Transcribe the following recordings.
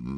All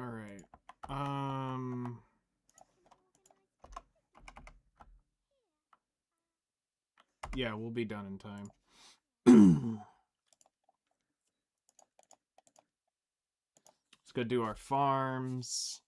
right. Yeah, we'll be done in time. Let's go do our farms.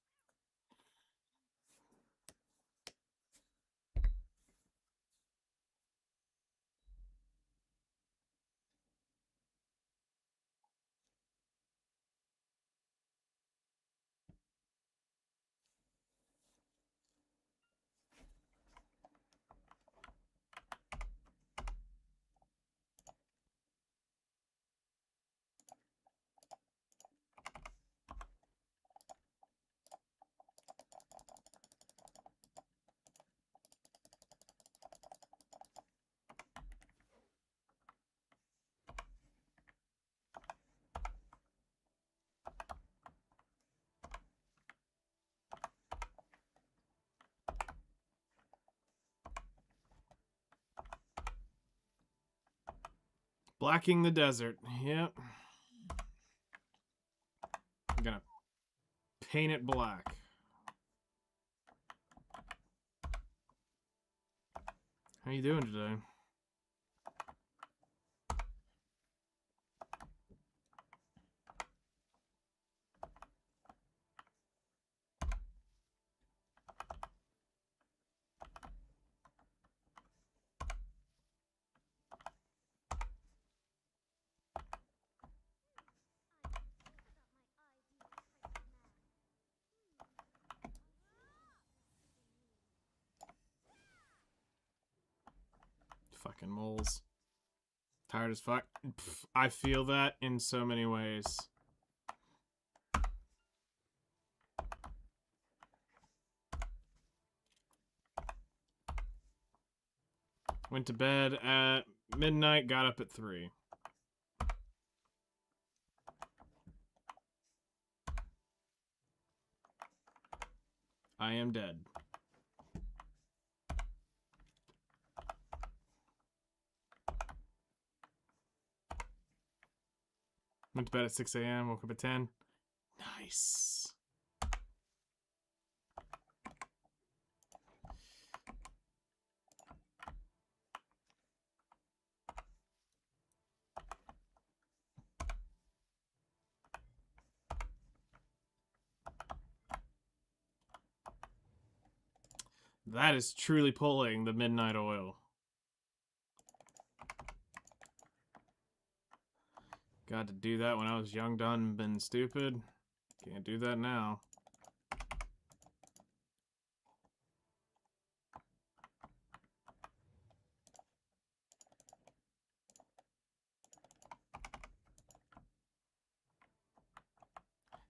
Blacking the desert. Yep. I'm gonna paint it black. How you doing today? Fucking moles. Tired as fuck. I feel that in so many ways. Went to bed at midnight, got up at 3. I am dead. Went to bed at 6 a.m., woke up at 10. Nice. That is truly pulling the midnight oil. Got to do that when I was young, dumb, and stupid. Can't do that now.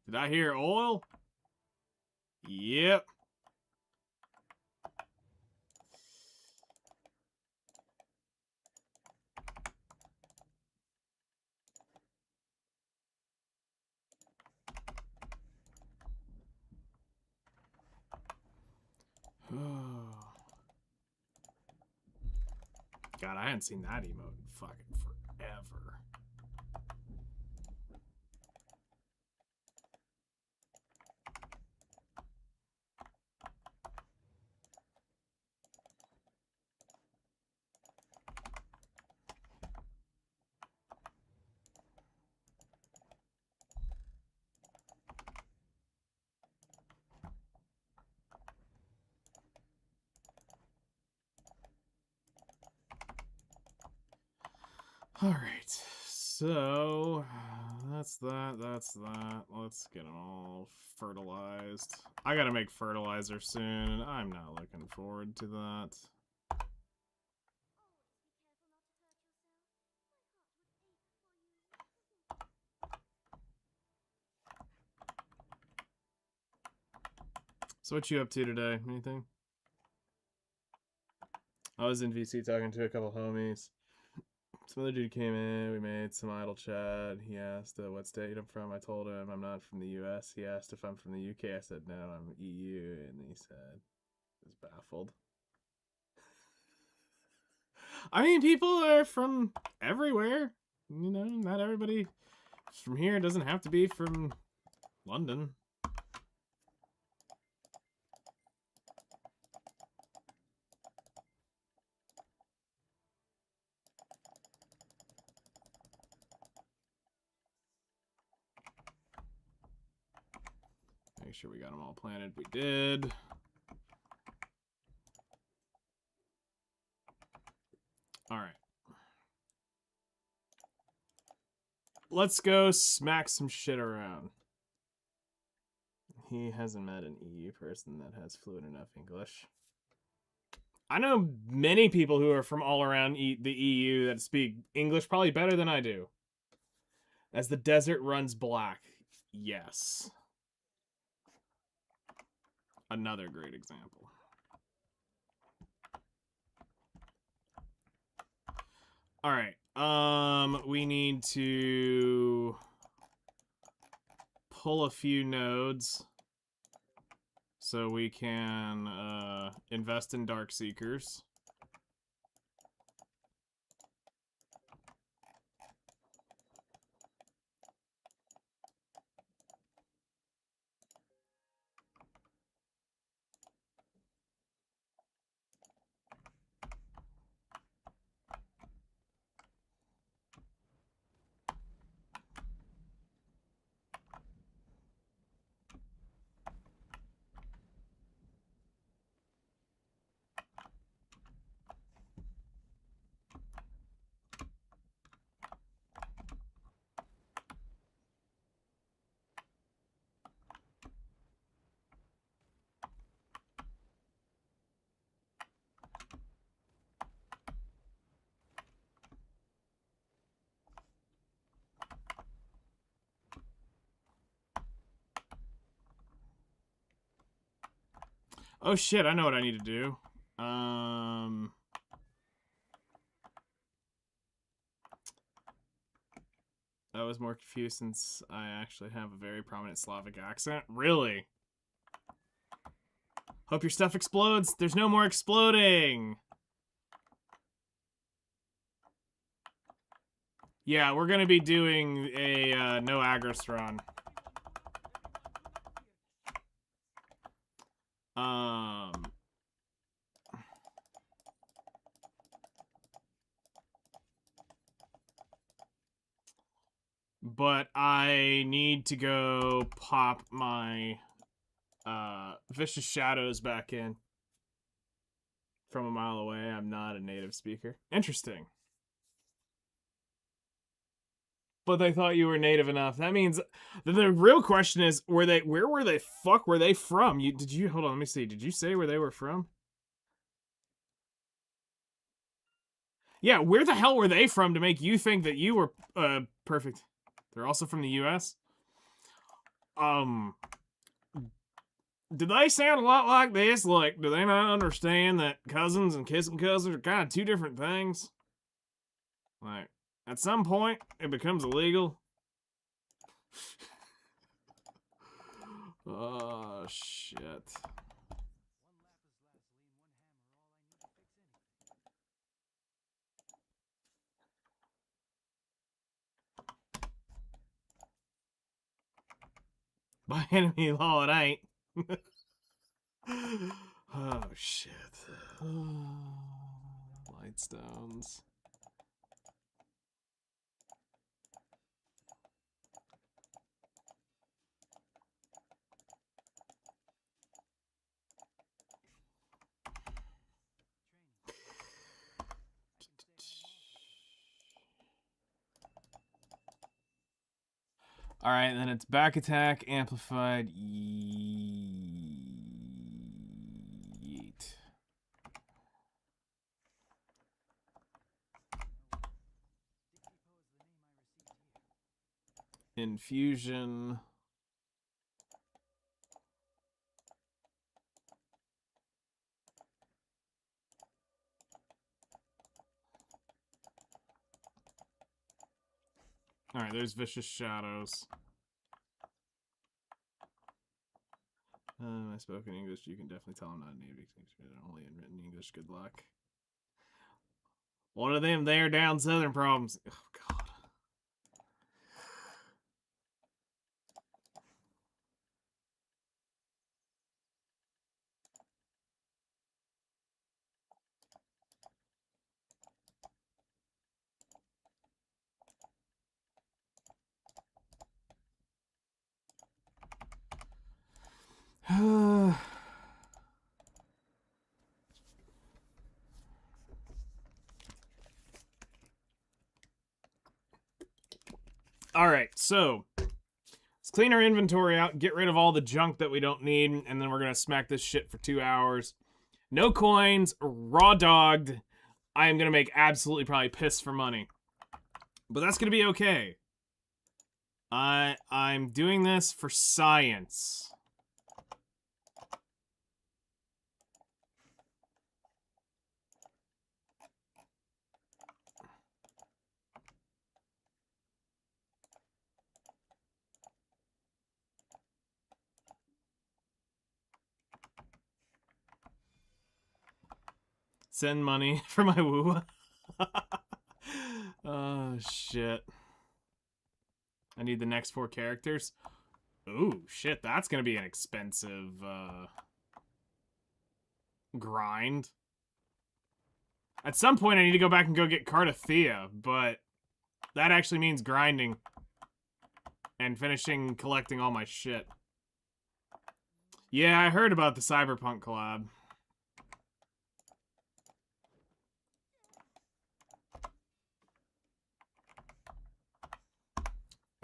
Did I hear oil? Yep. God, I hadn't seen that emote in fucking forever. Alright, so that's that, that's that. Let's get them all fertilized. I gotta make fertilizer soon, and I'm not looking forward to that. So what you up to today? Anything? I was in VC talking to a couple homies. Some other dude came in, we made some idle chat. He asked what state I'm from. I told him I'm not from the US. He asked if I'm from the UK. I said no, I'm EU, and he said he was baffled. I mean, people are from everywhere. You know, not everybody from here doesn't have to be from London. Make sure we got them all planted. We did. All right. Let's go smack some shit around. He hasn't met an EU person that has fluent enough English. I know many people who are from all around the EU that speak English probably better than I do. As the desert runs black. Yes. Another great example. All right. We need to pull a few nodes so we can invest in Darkseekers. Oh shit, I know what I need to do. I was more confused since I actually have a very prominent Slavic accent. Really? Hope your stuff explodes. There's no more exploding. Yeah, we're gonna be doing a no Agris run. But I need to go pop my Vicious Shadows back in from a mile away. I'm not a native speaker. Interesting. But they thought you were native enough. That means the real question is, where were they from? Did you hold on, let me see. Did you say where they were from? Yeah, where the hell were they from to make you think that you were perfect? They're also from the US? Do they sound a lot like this? Like, do they not understand that cousins and kissing cousins are kind of two different things? Like, at some point, it becomes illegal. Oh, shit. By enemy law, it ain't. Oh, shit. Lightstones. Alright, then it's back attack, amplified, yeet. Infusion. Alright, there's Vicious Shadows. I spoke in English. You can definitely tell I'm not a native speaker. Only in written English. Good luck. One of them there down southern problems. Oh, God. Alright, so let's clean our inventory out, get rid of all the junk that we don't need, and then we're gonna smack this shit for 2 hours. No coins, raw dogged. I am gonna make absolutely probably piss for money. But that's gonna be okay. I'm doing this for science. Send money for my woo. Oh, shit. I need the next 4 characters. Ooh, shit, that's gonna be an expensive, grind. At some point, I need to go back and go get Cardathea, but that actually means grinding. And finishing collecting all my shit. Yeah, I heard about the Cyberpunk collab.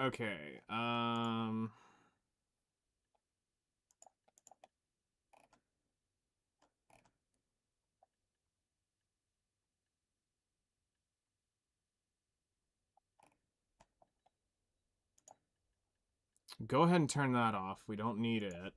Okay, go ahead and turn that off. We don't need it.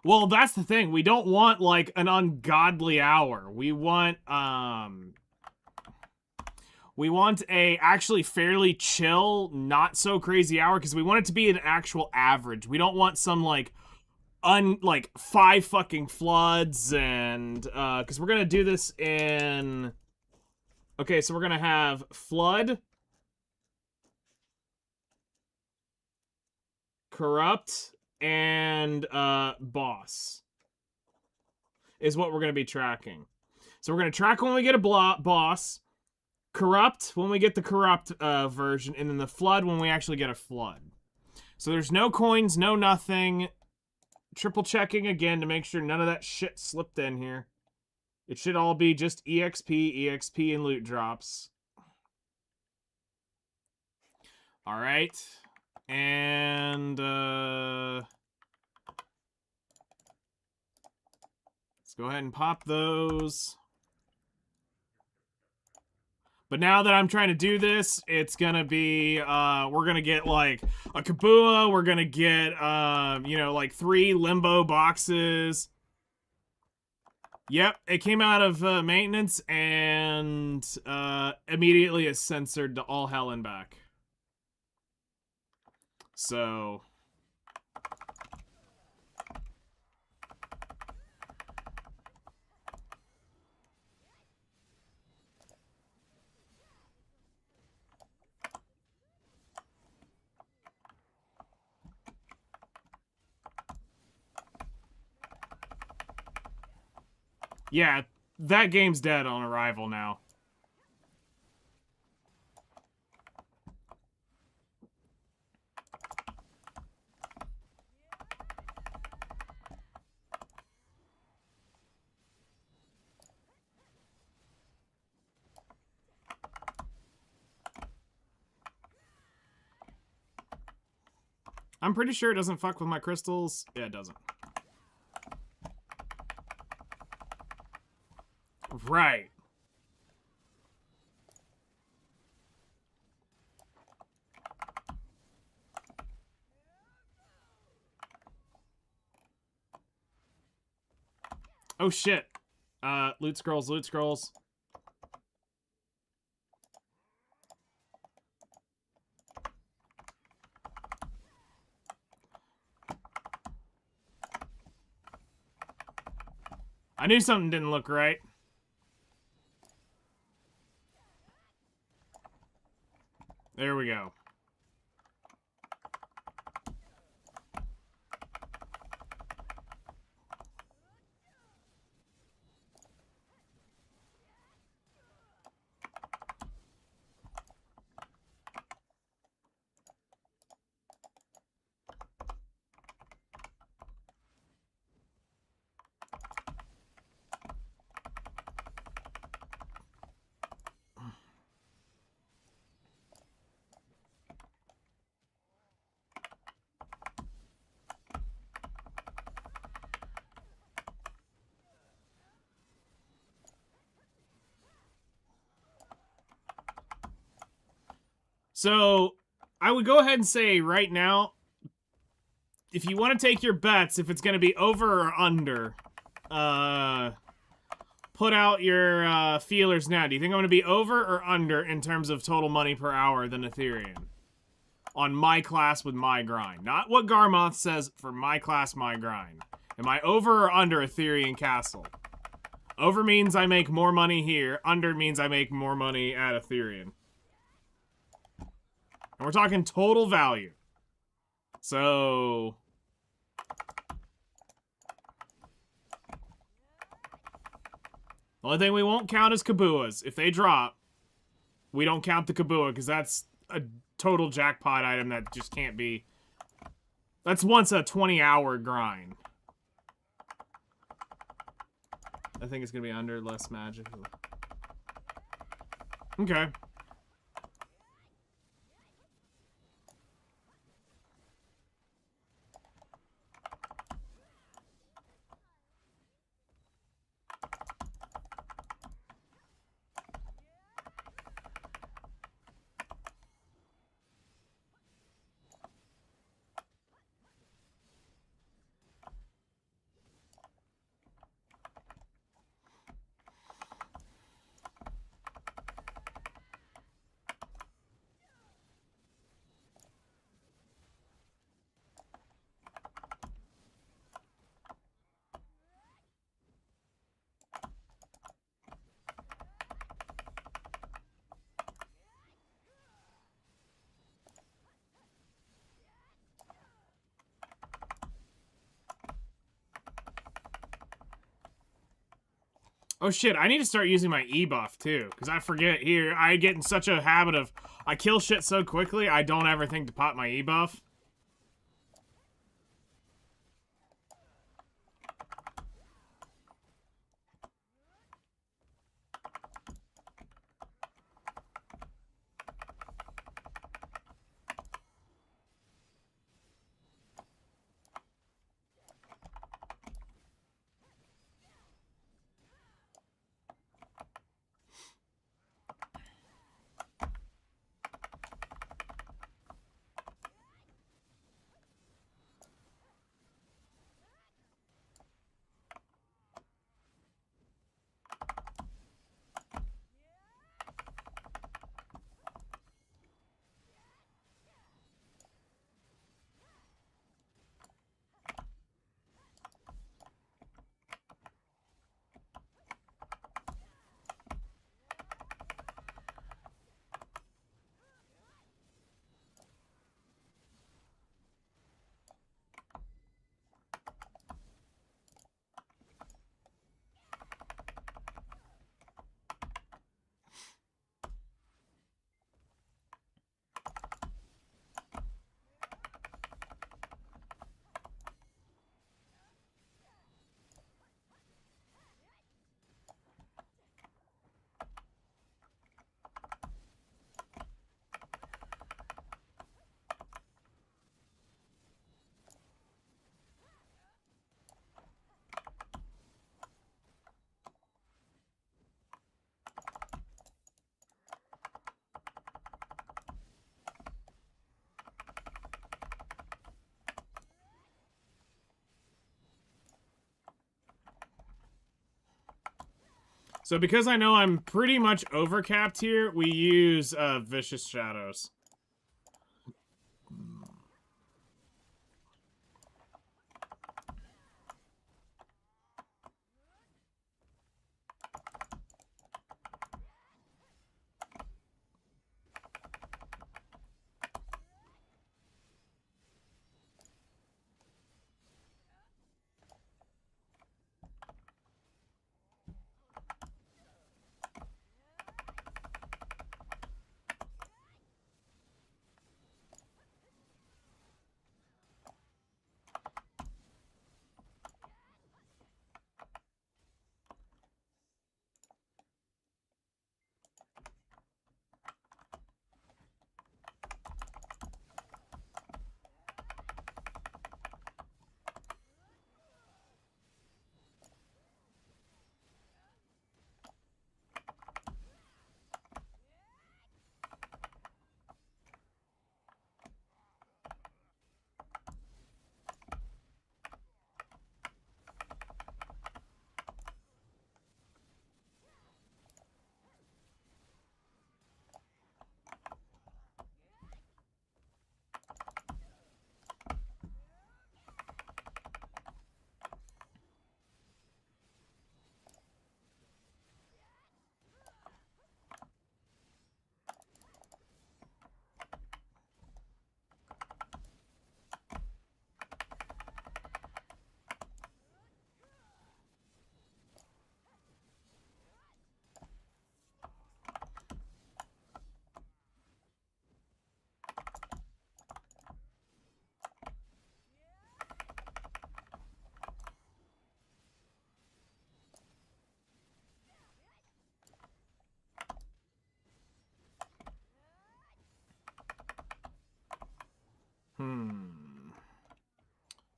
Well, that's the thing. We don't want, like, an ungodly hour. We want a actually fairly chill, not so crazy hour, because we want it to be an actual average. We don't want some, like, 5 fucking floods, and, because we're gonna do this in... Okay, so we're gonna have flood, corrupt, and boss is what we're going to be tracking. So we're going to track when we get a boss, corrupt when we get the corrupt version, and then the flood when we actually get a flood. So there's no coins, no nothing. Triple checking again to make sure none of that shit slipped in here. It should all be just EXP, and loot drops. All right. And, let's go ahead and pop those. But now that I'm trying to do this, it's gonna be, we're gonna get, like, a Kabua, we're gonna get, you know, like, 3 limbo boxes. Yep, it came out of, maintenance, and, immediately is censored to all hell and back. So... yeah, that game's dead on arrival now. I'm pretty sure it doesn't fuck with my crystals. Yeah, it doesn't. Right. Oh shit. Loot scrolls, loot scrolls. I knew something didn't look right. There we go. So, I would go ahead and say right now, if you want to take your bets, if it's going to be over or under, put out your feelers now. Do you think I'm going to be over or under in terms of total money per hour than Ethereum? On my class with my grind. Not what Garmoth says for my class, my grind. Am I over or under Ethereum Castle? Over means I make more money here. Under means I make more money at Ethereum. And we're talking total value. So... the only thing we won't count is Kabuas. If they drop, we don't count the Kabua, because that's a total jackpot item that just can't be... that's once a 20-hour grind. I think it's going to be under, less magical. Okay. Oh shit, I need to start using my E-buff too, because I forget here, I get in such a habit of, I kill shit so quickly, I don't ever think to pop my E-buff. So because I know I'm pretty much overcapped here, we use Vicious Shadows.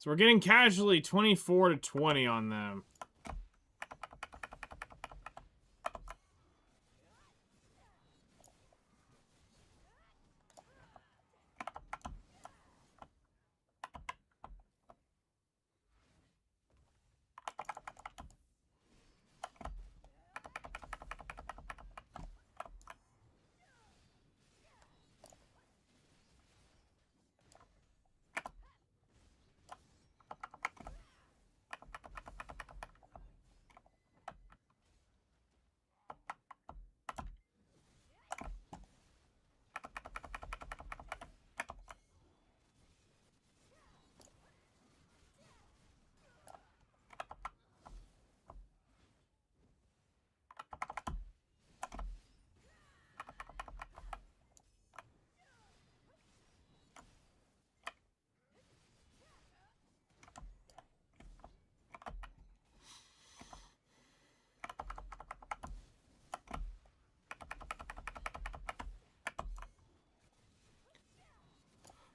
So we're getting casually 24 to 20 on them.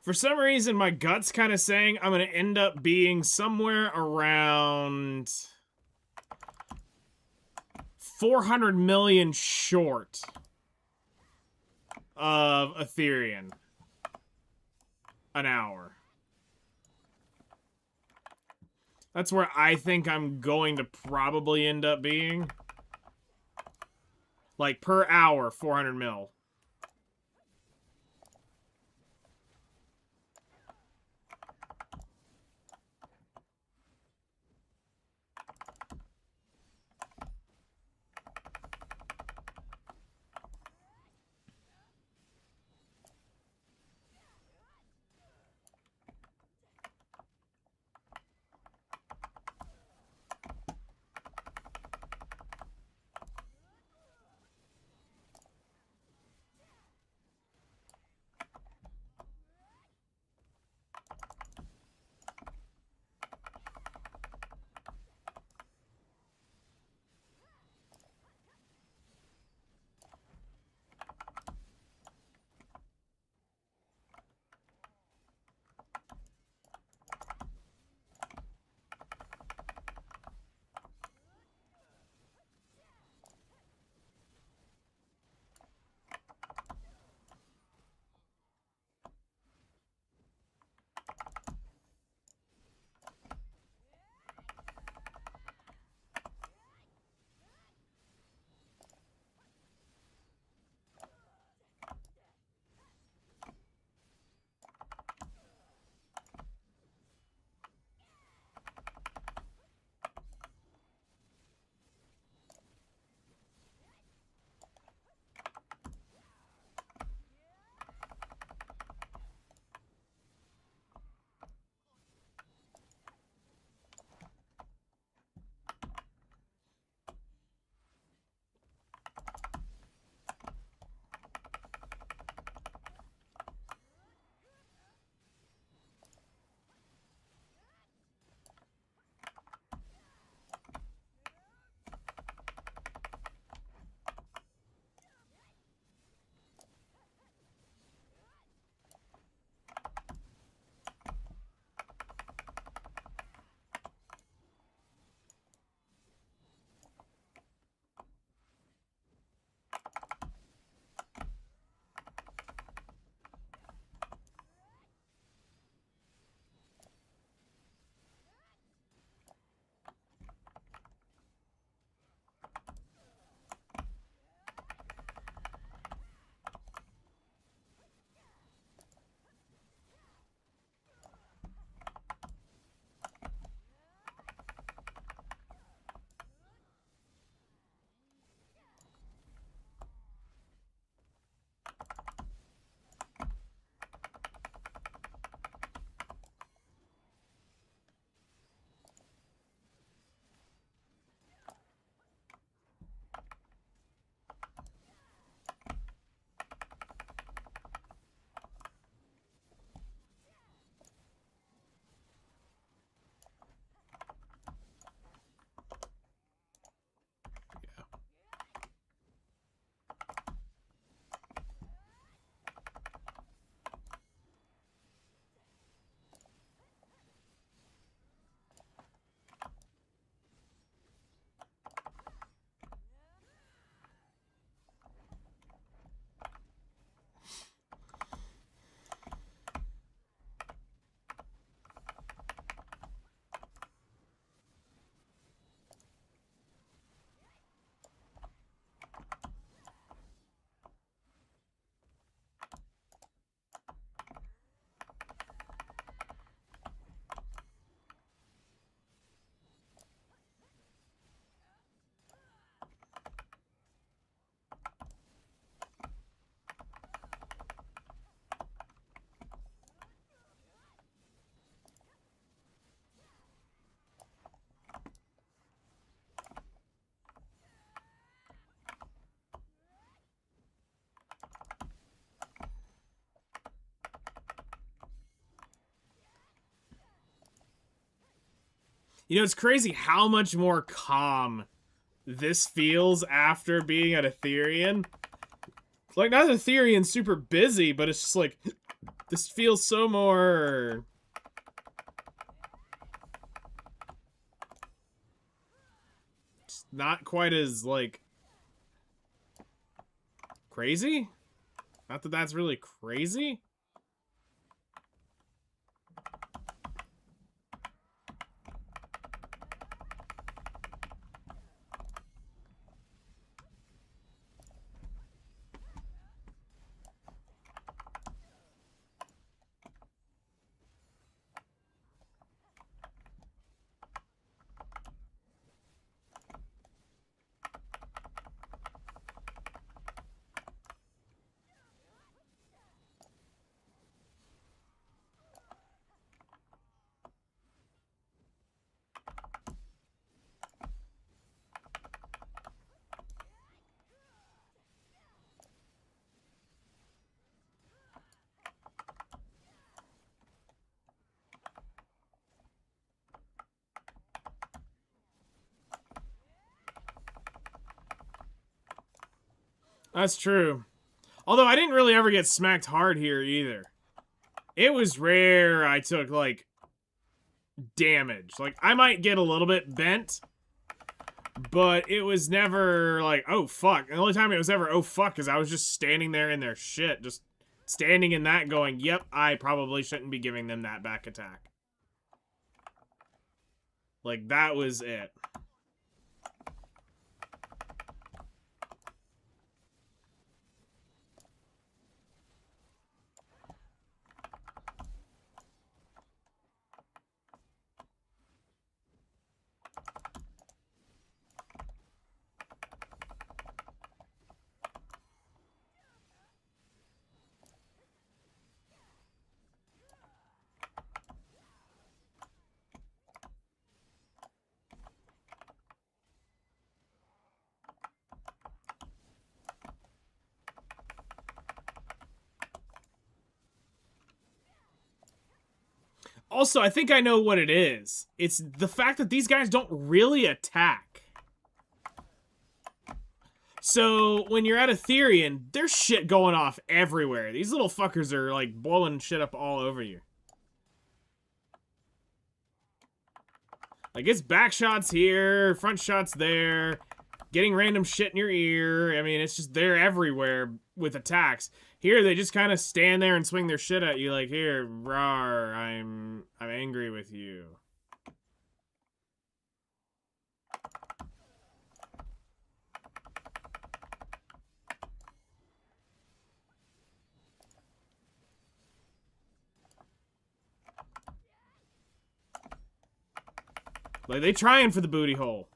For some reason, my gut's kind of saying I'm going to end up being somewhere around 400 million short of Ethereum an hour. That's where I think I'm going to probably end up being. Like, per hour, 400 mil. You know, it's crazy how much more calm this feels after being at Ethereum. Like, not that Ethereum's super busy, but it's just like, this feels so more... It's not quite as, like... crazy? Not that that's really crazy? That's true. Although I didn't really ever get smacked hard here either. It was rare I took, like, damage. Like, I might get a little bit bent, but it was never like, oh, fuck. And the only time it was ever, oh, fuck, is I was just standing there in their shit. Just standing in that going, yep, I probably shouldn't be giving them that back attack. Like, that was it. Also, I think I know what it is. It's the fact that these guys don't really attack. So, when you're at Ethereum, there's shit going off everywhere. These little fuckers are, like, blowing shit up all over you. Like, it's back shots here, front shots there, getting random shit in your ear. I mean, it's just, they're everywhere with attacks. Here, they just kind of stand there and swing their shit at you like, here, rawr, I'm angry with you. Like, they trying for the booty hole.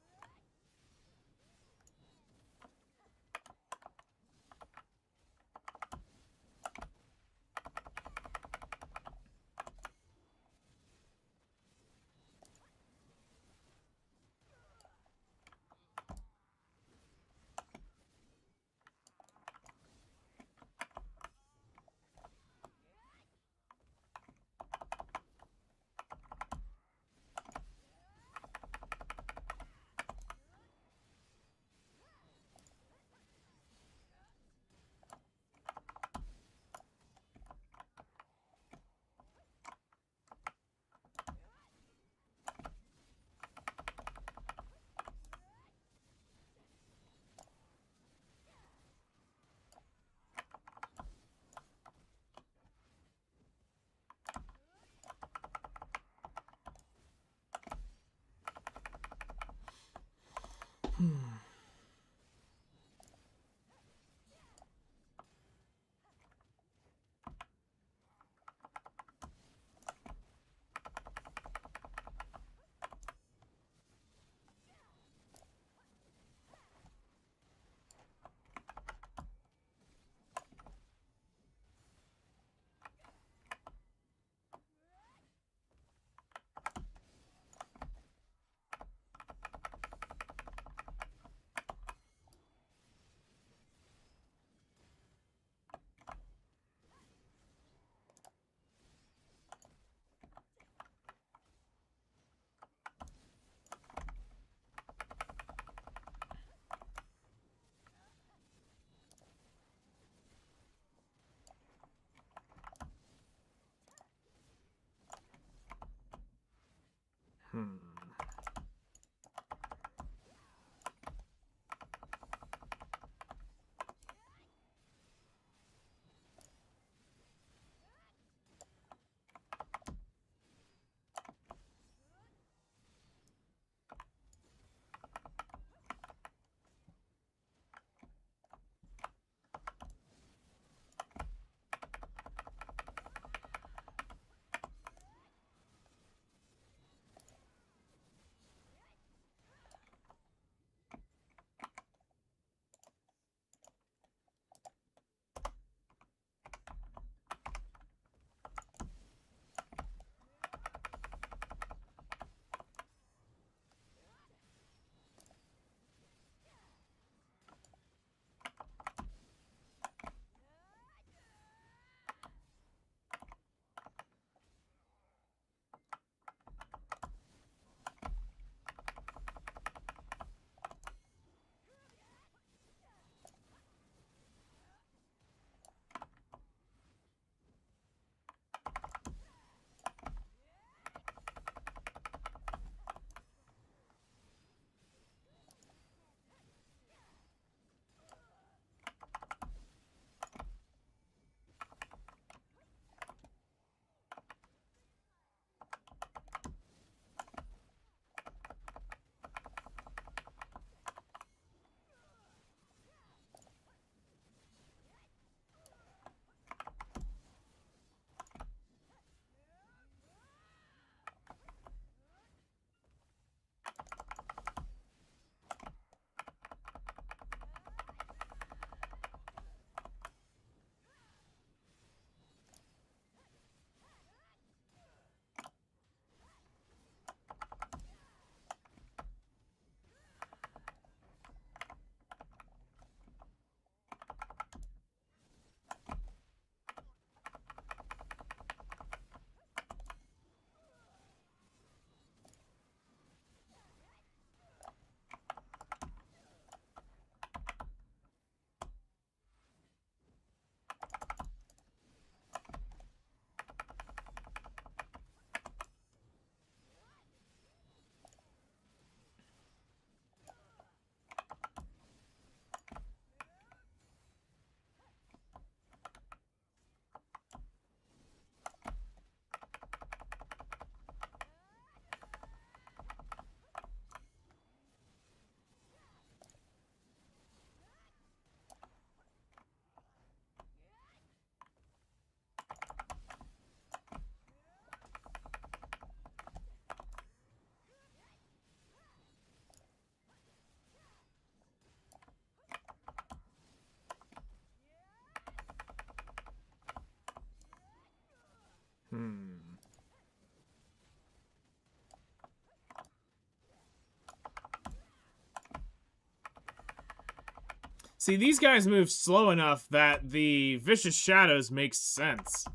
See, these guys move slow enough that the Vicious Shadows makes sense.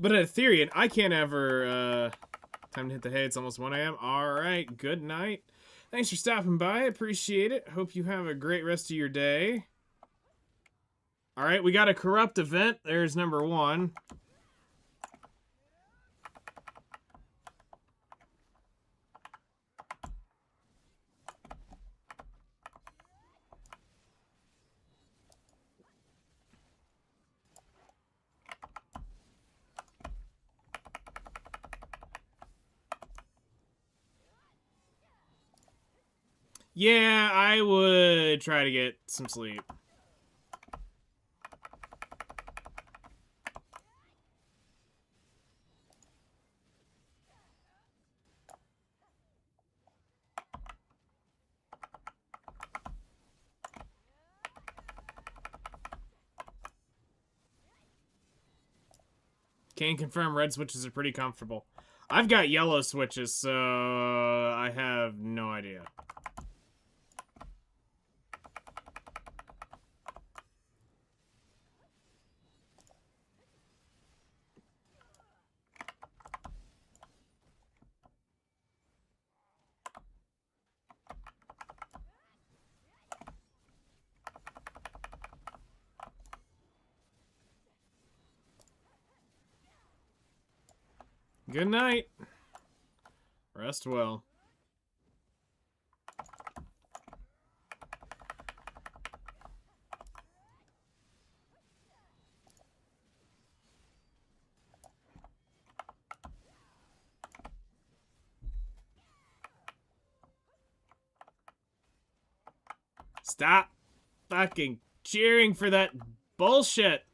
But at Ethereum, I can't ever, time to hit the hay. It's almost 1 a.m. Alright, good night. Thanks for stopping by. Appreciate it. Hope you have a great rest of your day. Alright, we got a corrupt event. There's number 1. Yeah, I would try to get some sleep. Can confirm red switches are pretty comfortable. I've got yellow switches, so I have no idea. Good night. Rest well. Stop fucking cheering for that bullshit.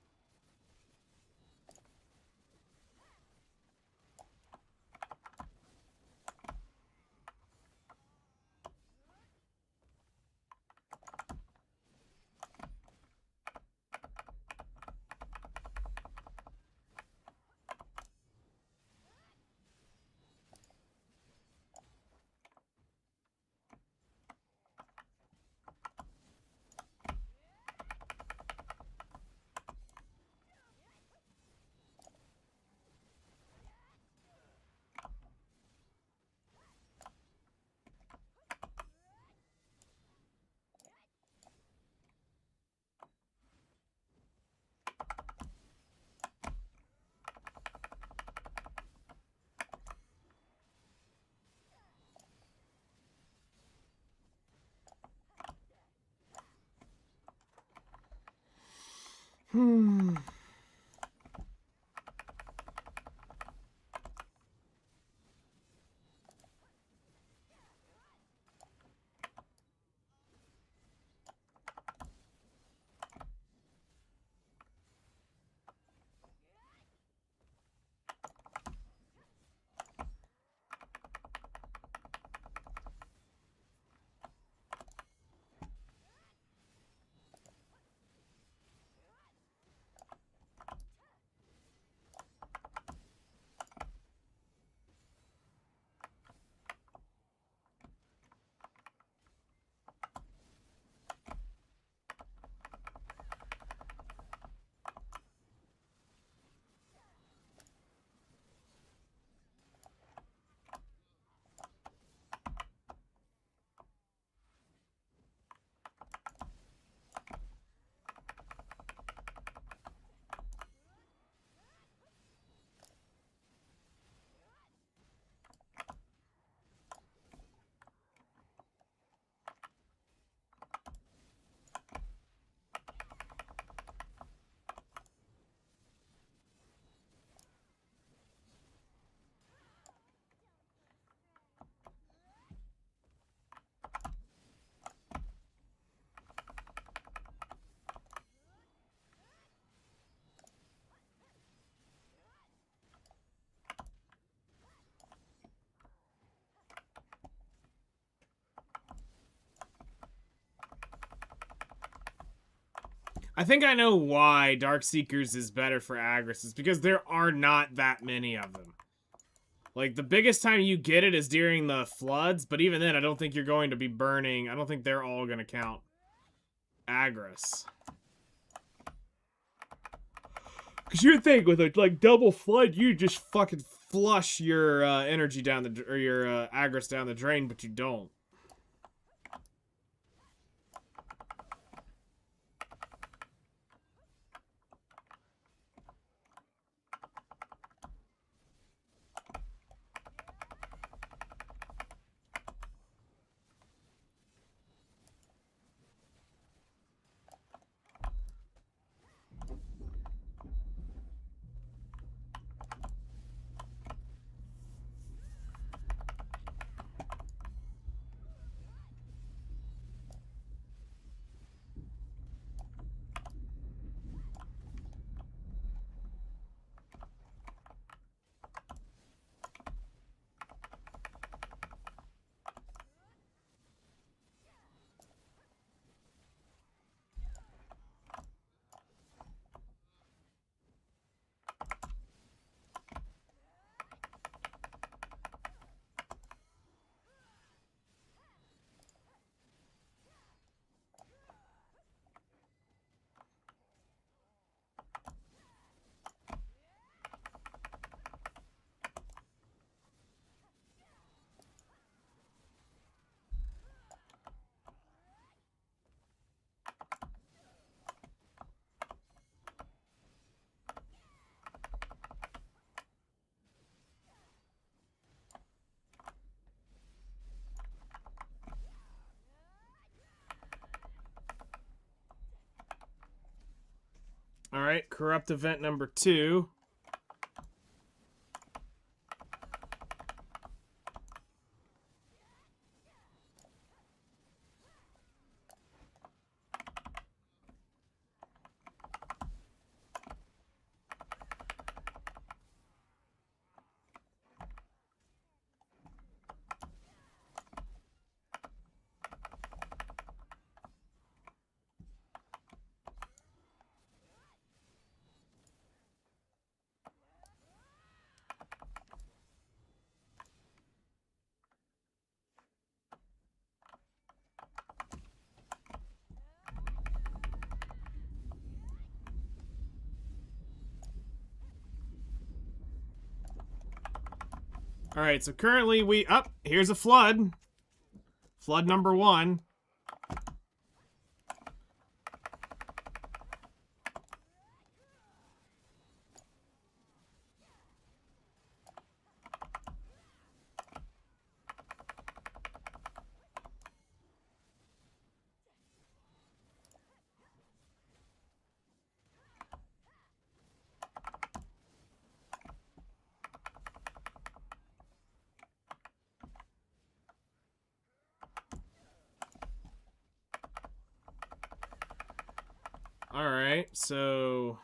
I think I know why Darkseekers is better for Agris. It's because there are not that many of them. Like, the biggest time you get it is during the floods, but even then, I don't think you're going to be burning. I don't think they're all going to count Agris. Because you would think with a, like, double flood, you just fucking flush your energy down the... or your Agris down the drain, but you don't. Alright, corrupt event number 2. Alright, so currently we... here's a flood. Flood number 1. Alright, so...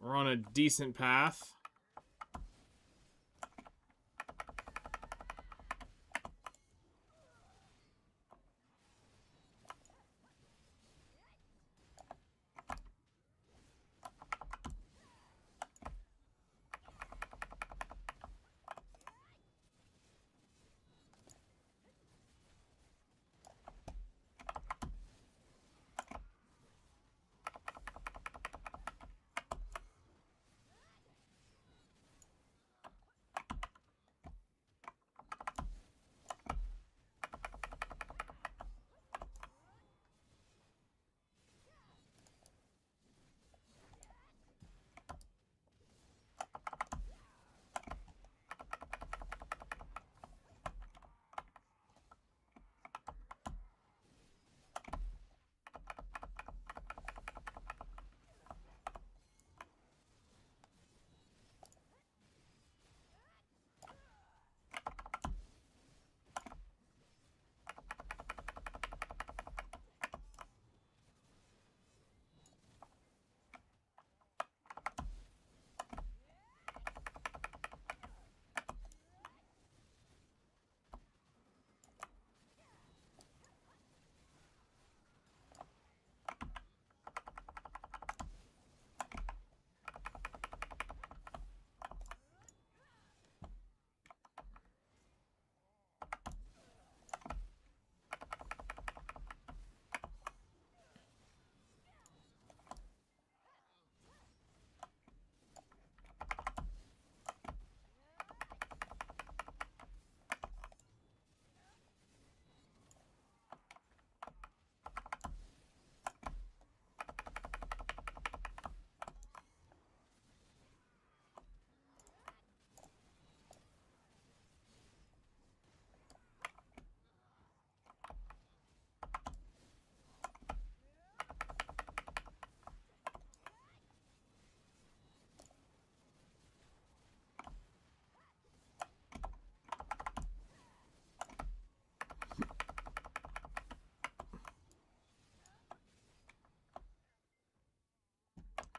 we're on a decent path.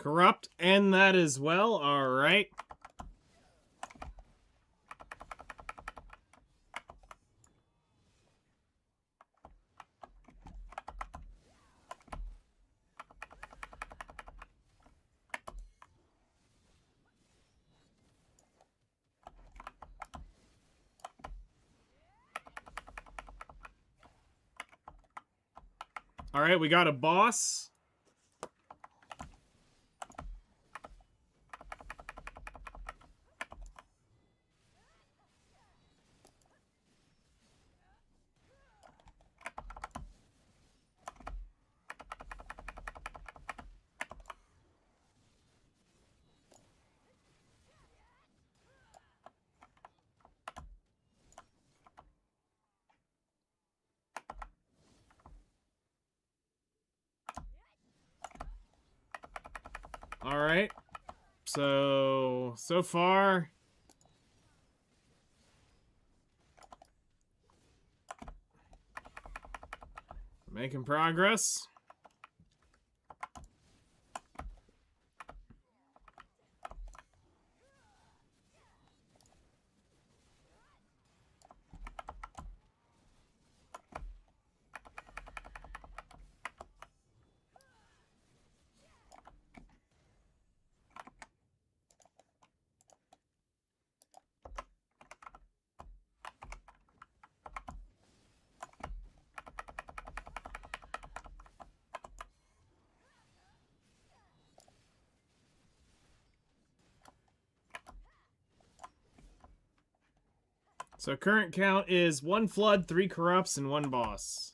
Corrupt, and that as well. All right. All right, we got a boss. All right. So far, making progress. So current count is 1 flood, 3 corrupts, and 1 boss.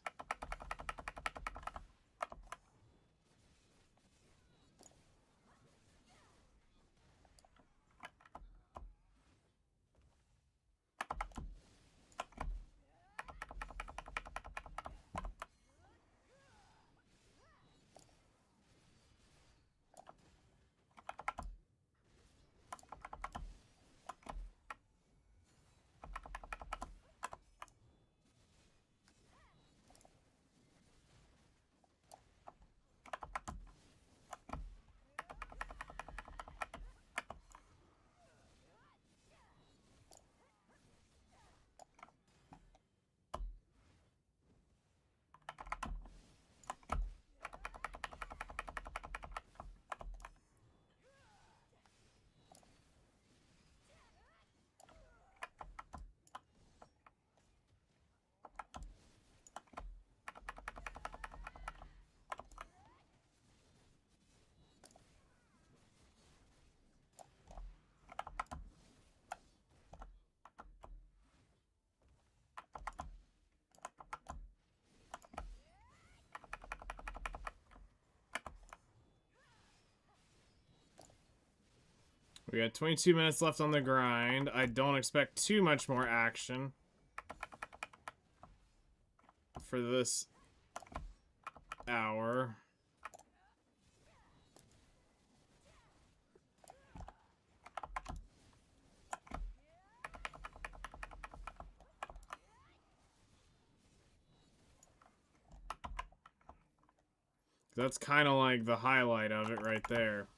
We got 22 minutes left on the grind. I don't expect too much more action for this hour. That's kind of like the highlight of it right there.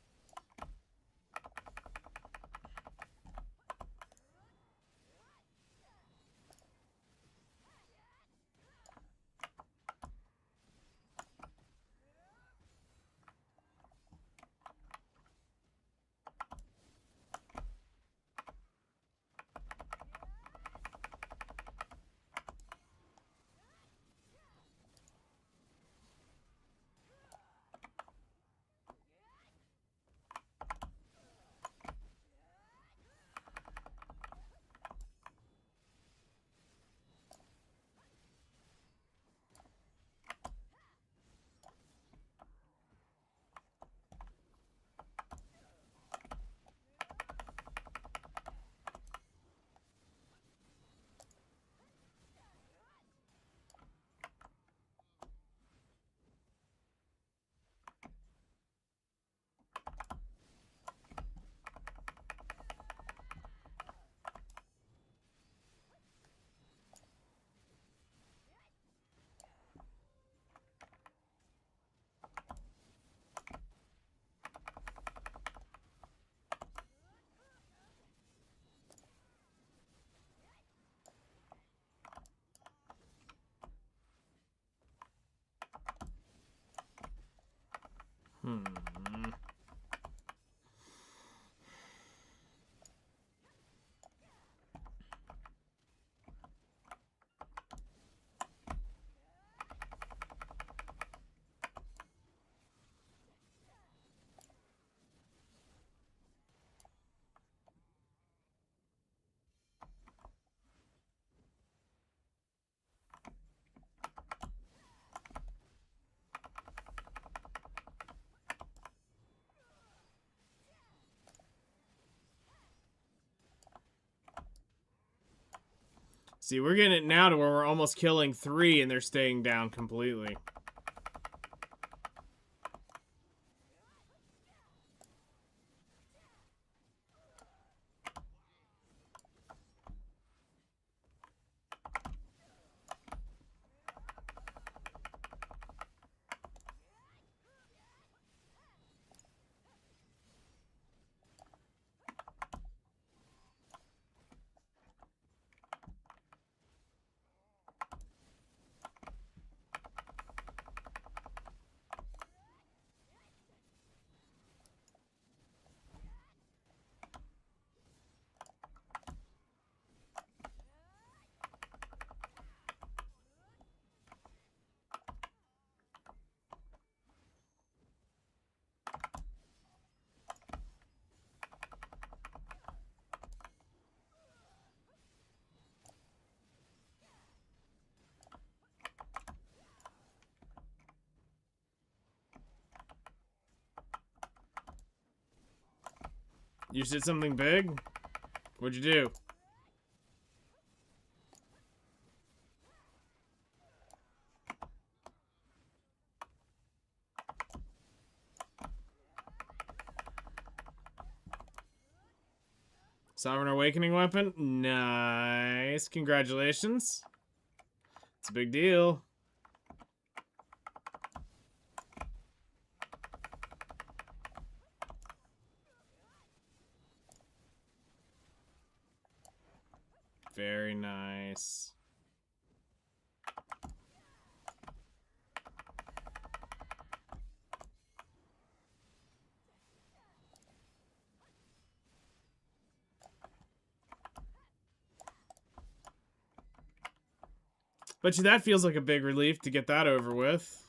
See, we're getting it now to where we're almost killing 3 and they're staying down completely. You did something big? What'd you do? Sovereign Awakening weapon? Nice. Congratulations. It's a big deal. Very nice. Bet you that feels like a big relief to get that over with.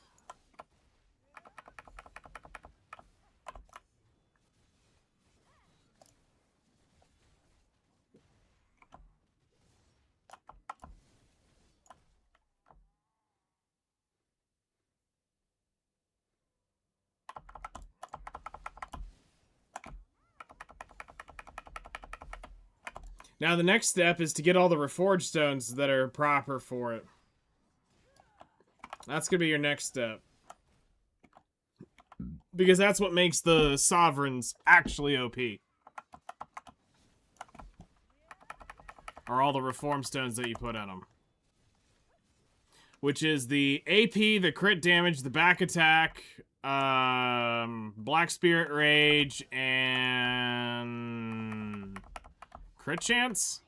Now the next step is to get all the reforged stones that are proper for it. That's gonna be your next step. Because that's what makes the sovereigns actually OP. Are all the reform stones that you put on them. Which is the AP, the crit damage, the back attack, Black Spirit Rage, and crit chance?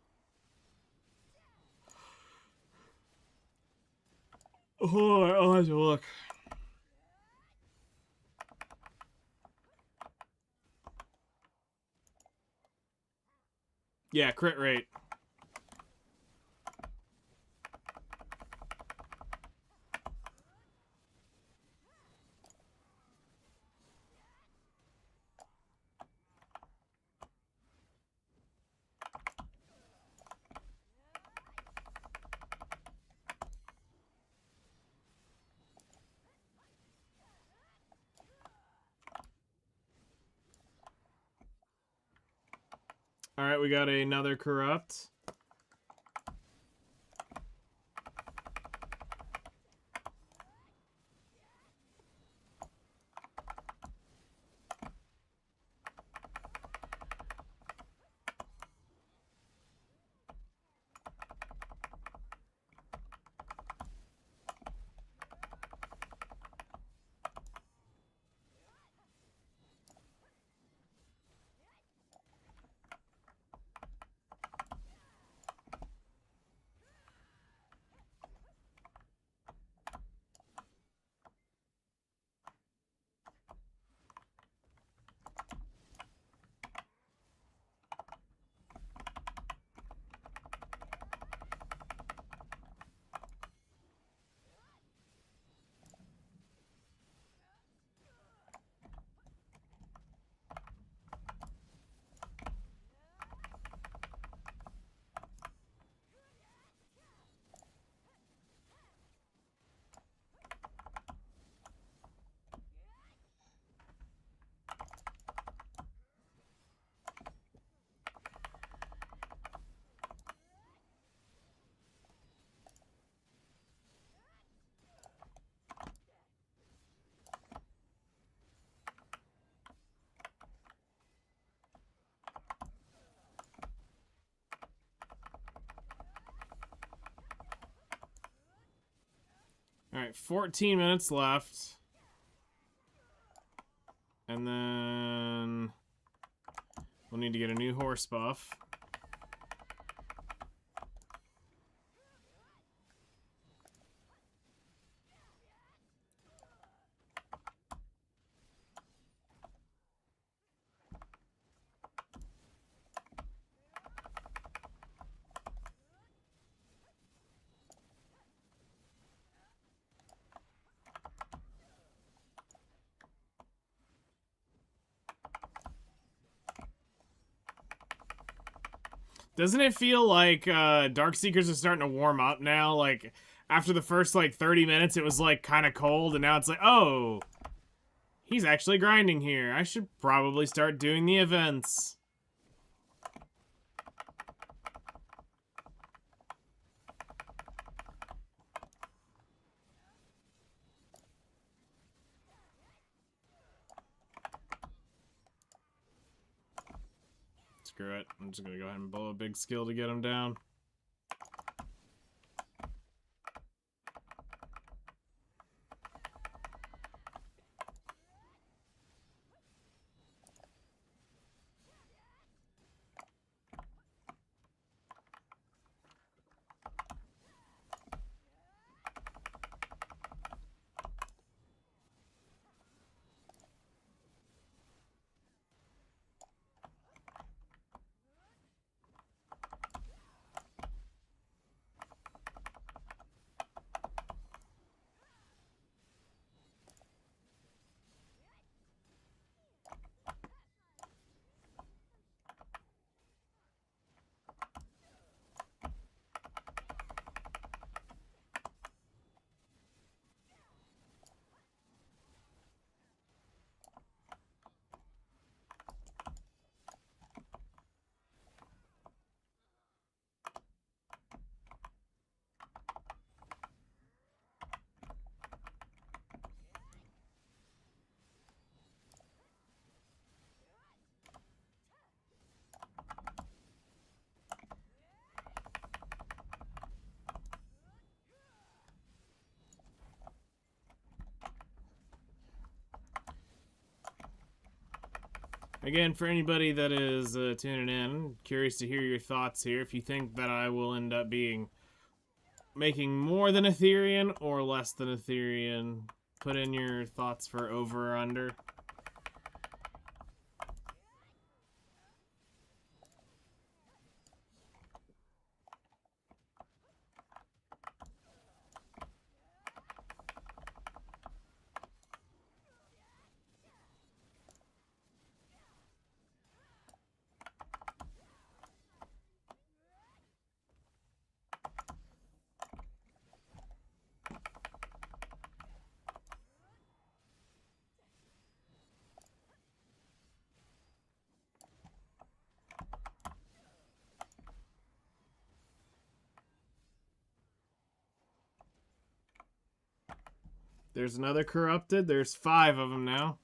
Oh, I'll have to look. Yeah, crit rate. Alright, we got another corrupt. Alright, 14 minutes left. And then we'll need to get a new horse buff. Doesn't it feel like Darkseekers are starting to warm up now? Like, after the first, like, 30 minutes, it was, like, kind of cold, and now it's like, oh, he's actually grinding here. I should probably start doing the events. Screw it. I'm just gonna go ahead and blow a big skill to get him down. Again, for anybody that is tuning in, curious to hear your thoughts here. If you think that I will end up making more than Ethereum or less than Ethereum, put in your thoughts for over or under. There's another corrupted. There's 5 of them now.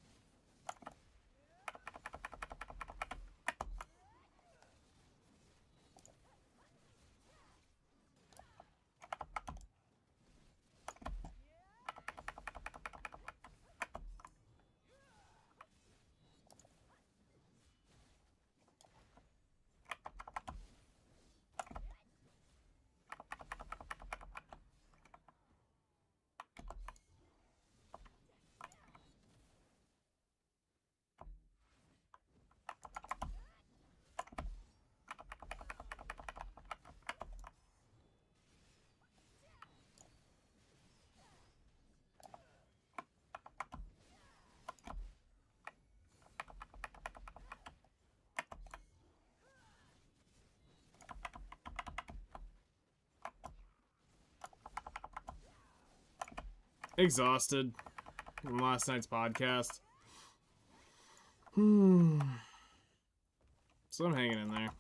Exhausted from last night's podcast. So I'm hanging in there.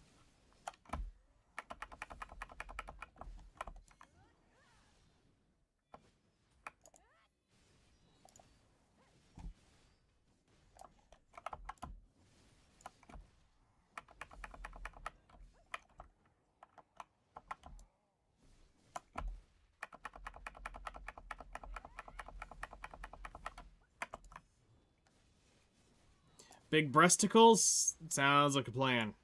Big breasticles? Sounds like a plan.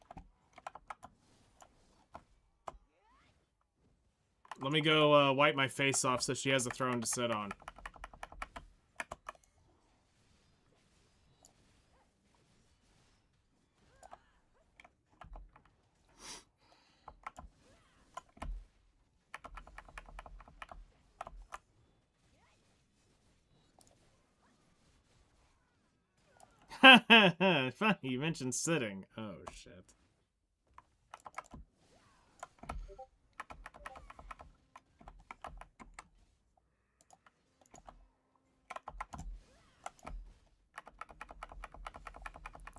Let me go wipe my face off so she has a throne to sit on. Funny, you mentioned sitting. Oh, shit.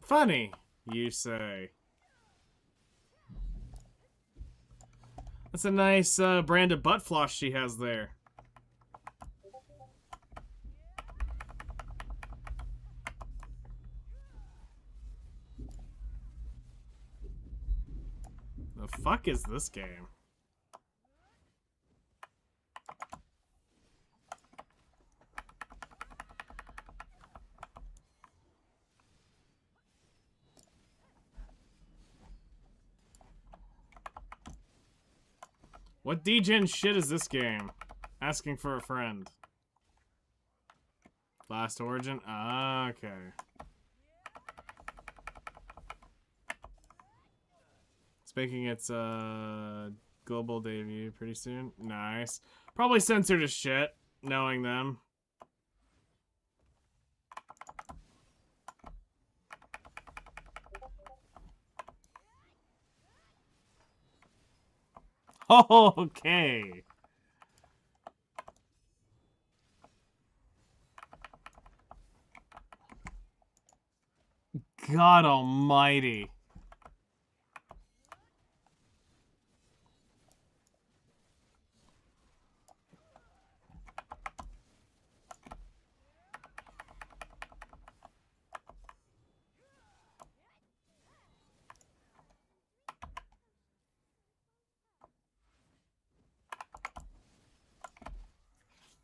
Funny, you say. That's a nice brand of butt floss she has there. The fuck is this game? What degen shit is this game? Asking for a friend. Last Origin? Okay. It's making its global debut pretty soon. Nice. Probably censored as shit, knowing them. Okay. God almighty.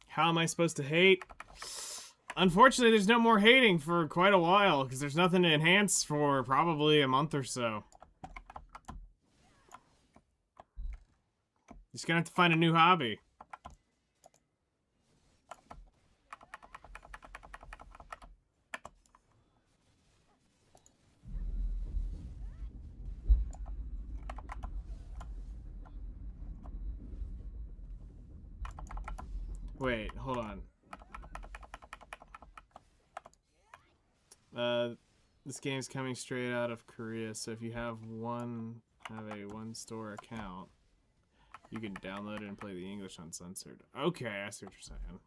How am I supposed to hate? Unfortunately, there's no more hating for quite a while, because there's nothing to enhance for probably a month or so. Just gonna have to find a new hobby. Wait, hold on. This game's coming straight out of Korea, so if you have a one-store account, you can download it and play the English uncensored. Okay, I see what you're saying.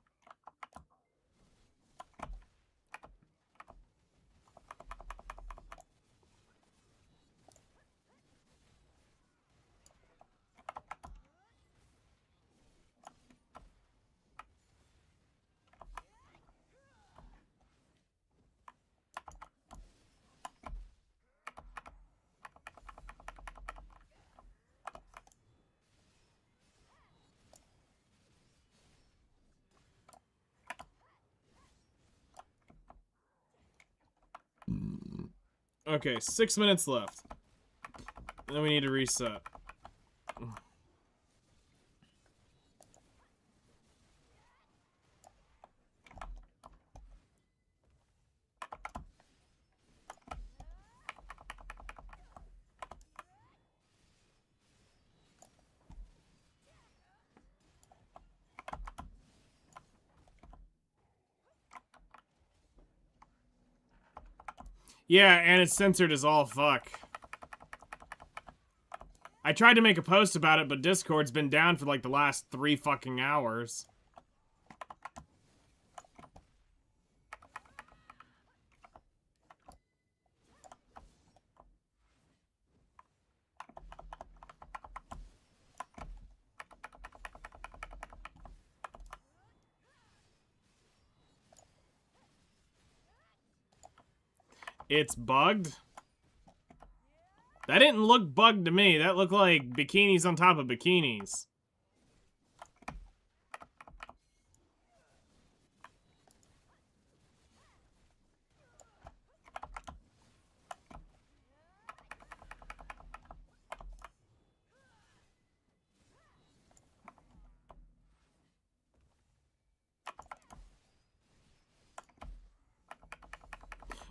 Okay, 6 minutes left. And then we need to reset. Yeah, and it's censored as all fuck. I tried to make a post about it, but Discord's been down for like the last 3 fucking hours. It's bugged? That didn't look bugged to me. That looked like bikinis on top of bikinis.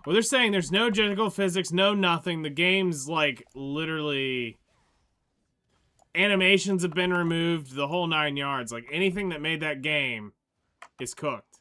Well, they're saying there's no jiggle physics, no nothing. The game's, like, literally... Animations have been removed, the whole 9 yards. Like, anything that made that game is cooked.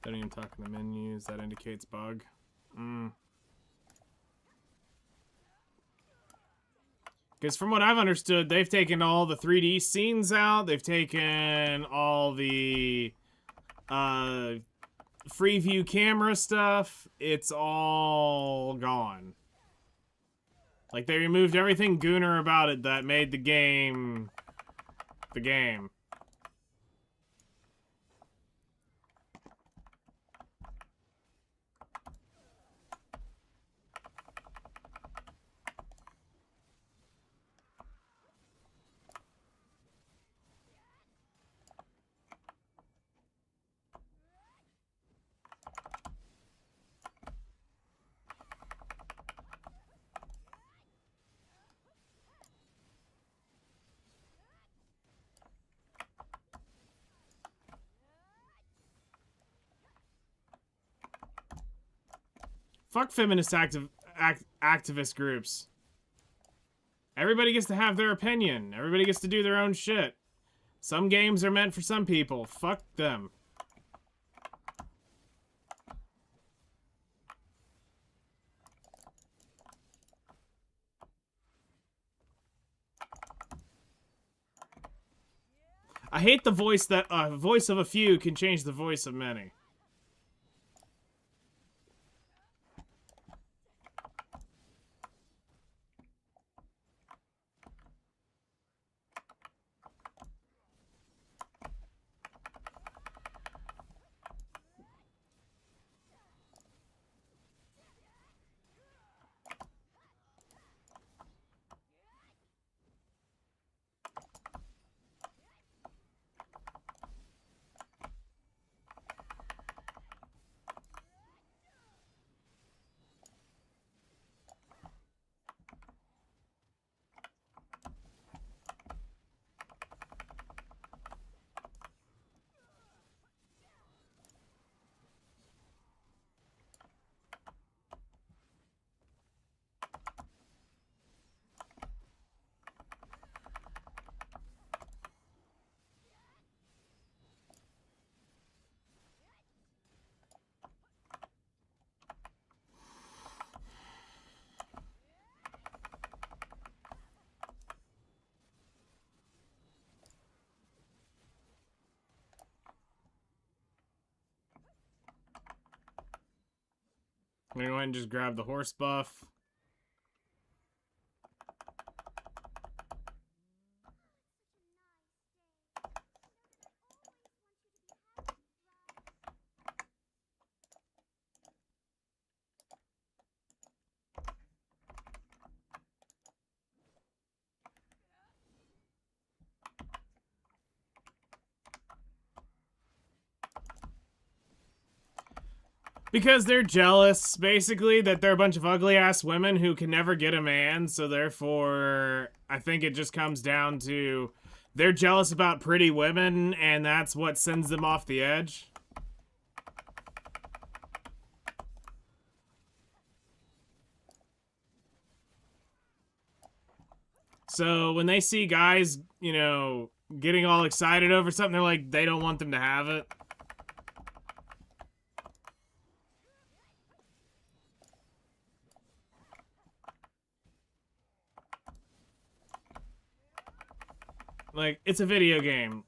Don't even talk in the menus. That indicates bug. Because from what I've understood, they've taken all the 3D scenes out. They've taken all the free view camera stuff. It's all gone. Like, they removed everything gooner about it that made the game the game. Fuck feminist activist groups. Everybody gets to have their opinion. Everybody gets to do their own shit. Some games are meant for some people. Fuck them. I hate the voice that voice of a few can change the voice of many. I'm gonna go ahead and just grab the horse buff. Because they're jealous, basically, that they're a bunch of ugly-ass women who can never get a man, so therefore, I think it just comes down to they're jealous about pretty women, and that's what sends them off the edge. So when they see guys, you know, getting all excited over something, they're like, they don't want them to have it. Like, it's a video game.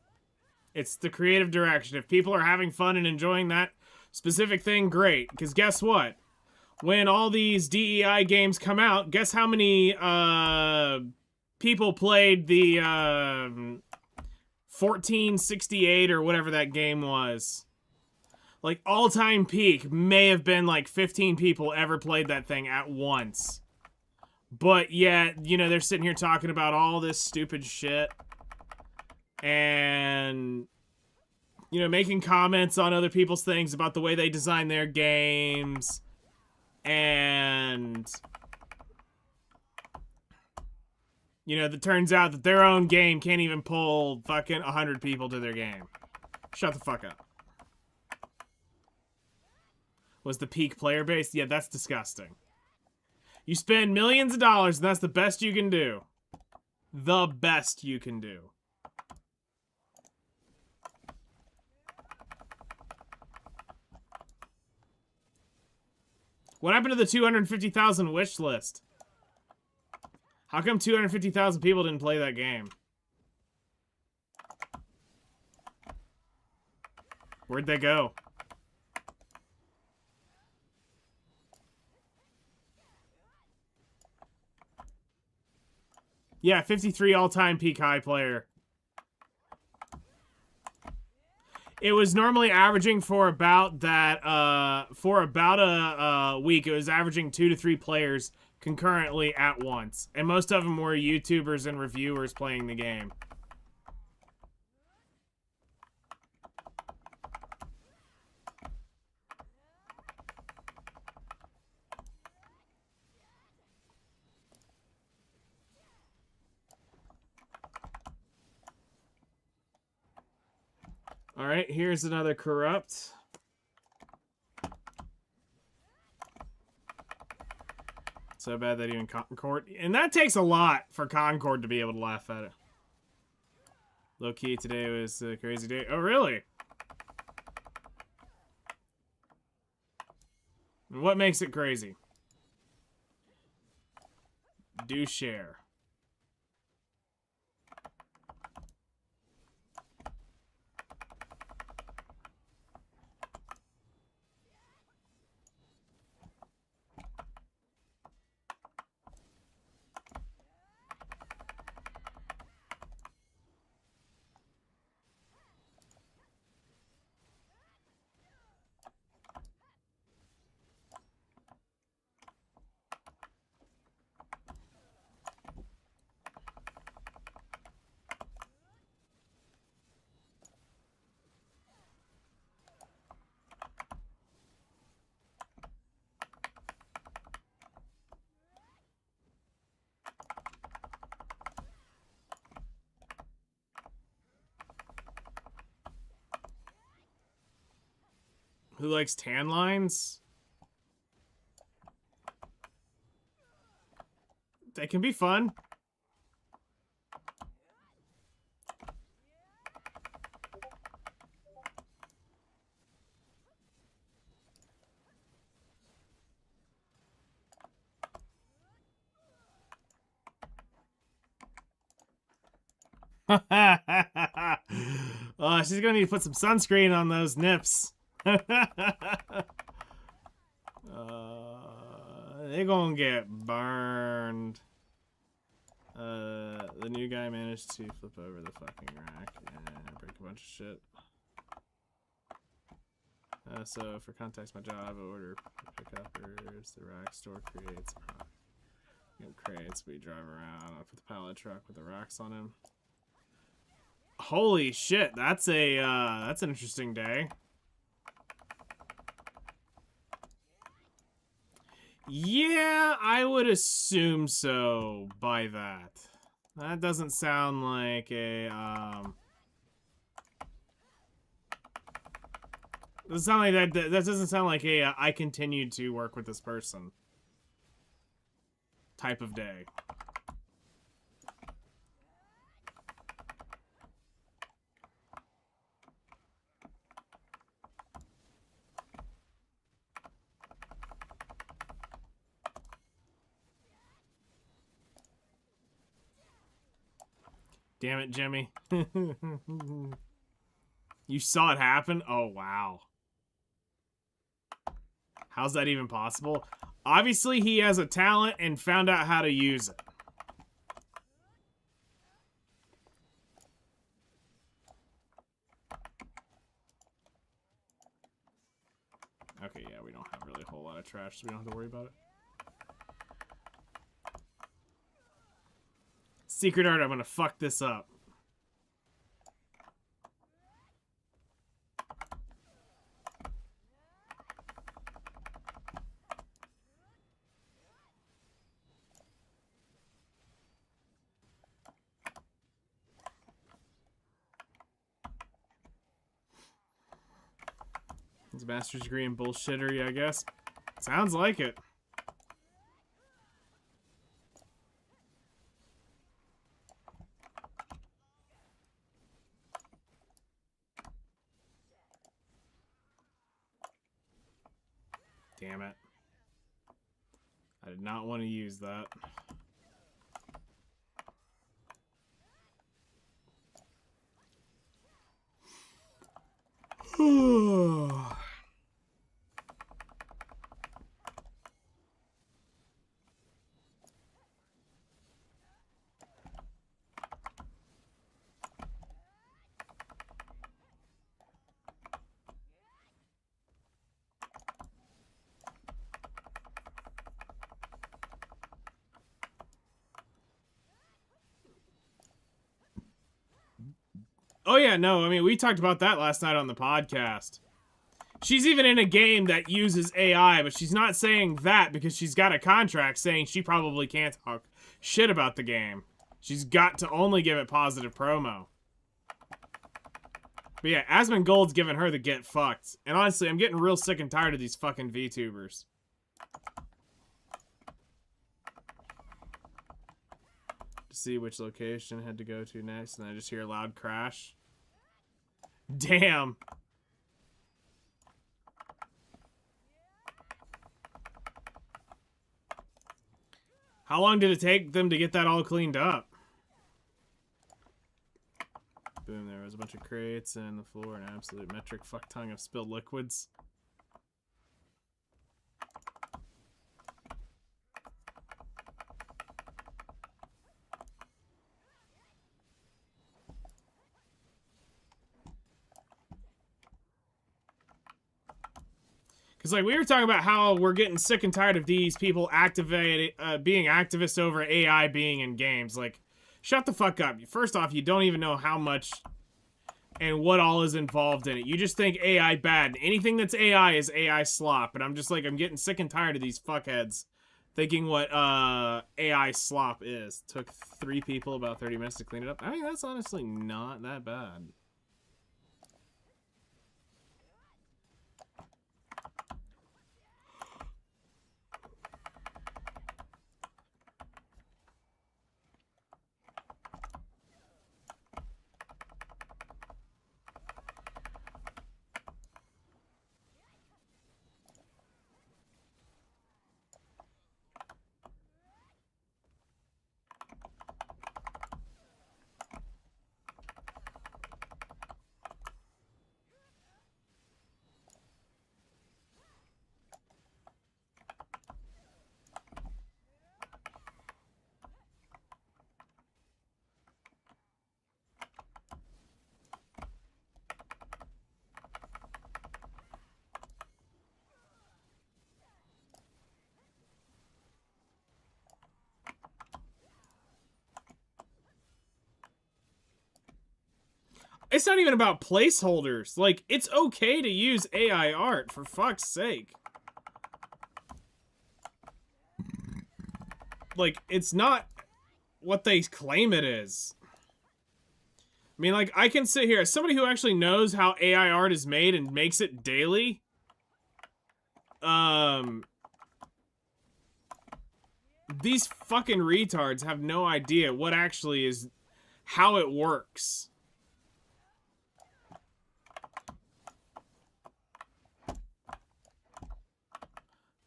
It's the creative direction. If people are having fun and enjoying that specific thing, great. Because guess what? When all these DEI games come out, guess how many people played the 1468 or whatever that game was? Like, all-time peak may have been like 15 people ever played that thing at once. But yet, you know, they're sitting here talking about all this stupid shit. And, you know, making comments on other people's things about the way they design their games. And, you know, it turns out that their own game can't even pull fucking 100 people to their game. Shut the fuck up. Was the peak player base? Yeah, that's disgusting. You spend millions of dollars, and that's the best you can do. The best you can do. What happened to the 250,000 wish list? How come 250,000 people didn't play that game? Where'd they go? Yeah, 53 all-time peak high player. It was normally averaging for about that, a week. It was averaging 2 to 3 players concurrently at once. And most of them were YouTubers and reviewers playing the game. All right, here's another corrupt. So bad that even Concord... And that takes a lot for Concord to be able to laugh at it. Low key, today was a crazy day. Oh, really? And what makes it crazy? Do share. Who likes tan lines? They can be fun. Oh, she's gonna need to put some sunscreen on those nips. They're gonna get burned. The new guy managed to flip over the fucking rack and break a bunch of shit. So for context, my job, order pickuppers, the rack store creates crates, we drive around, I put the pallet truck with the racks on him. Holy shit, that's an interesting day. Yeah, I would assume so by that. That doesn't sound like a, doesn't sound like that doesn't sound like a, I continued to work with this person type of day. Damn it, Jimmy. You saw it happen? Oh, wow. How's that even possible? Obviously, he has a talent and found out how to use it. we don't have really a whole lot of trash, so we don't have to worry about it. Secret art, I'm gonna fuck this up. It's a master's degree in bullshittery, I guess. Sounds like it. Damn it. I did not want to use that. Oh yeah, no, I mean, we talked about that last night on the podcast. She's even in a game that uses AI, but she's not saying that because she's got a contract saying she probably can't talk shit about the game. She's got to only give it positive promo. But yeah, Asmongold's giving her the get fucked. And honestly, I'm getting real sick and tired of these fucking VTubers. To see which location I had to go to next, and I just hear a loud crash. Damn. How long did it take them to get that all cleaned up? Boom, there was a bunch of crates and the floor, an absolute metric fuck ton of spilled liquids. Because, like, we were talking about how we're getting sick and tired of these people being activists over AI being in games. Like, shut the fuck up. First off, you don't even know how much and what all is involved in it. You just think AI bad. Anything that's AI is AI slop. And I'm just like, I'm getting sick and tired of these fuckheads thinking what AI slop is. Took 3 people about 30 minutes to clean it up. I mean, that's honestly not that bad. It's not even about placeholders. Like, it's okay to use AI art, for fuck's sake. Like, it's not what they claim it is. I mean, like, I can sit here as somebody who actually knows how AI art is made and makes it daily. These fucking retards have no idea what actually is, how it works.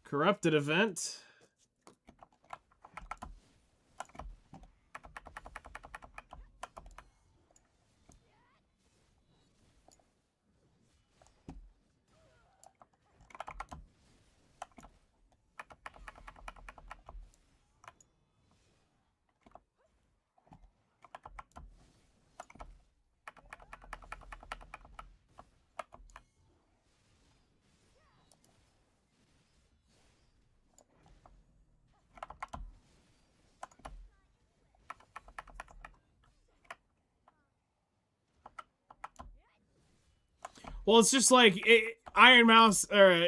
Corrupted event. Well, it's just like Iron Mouse or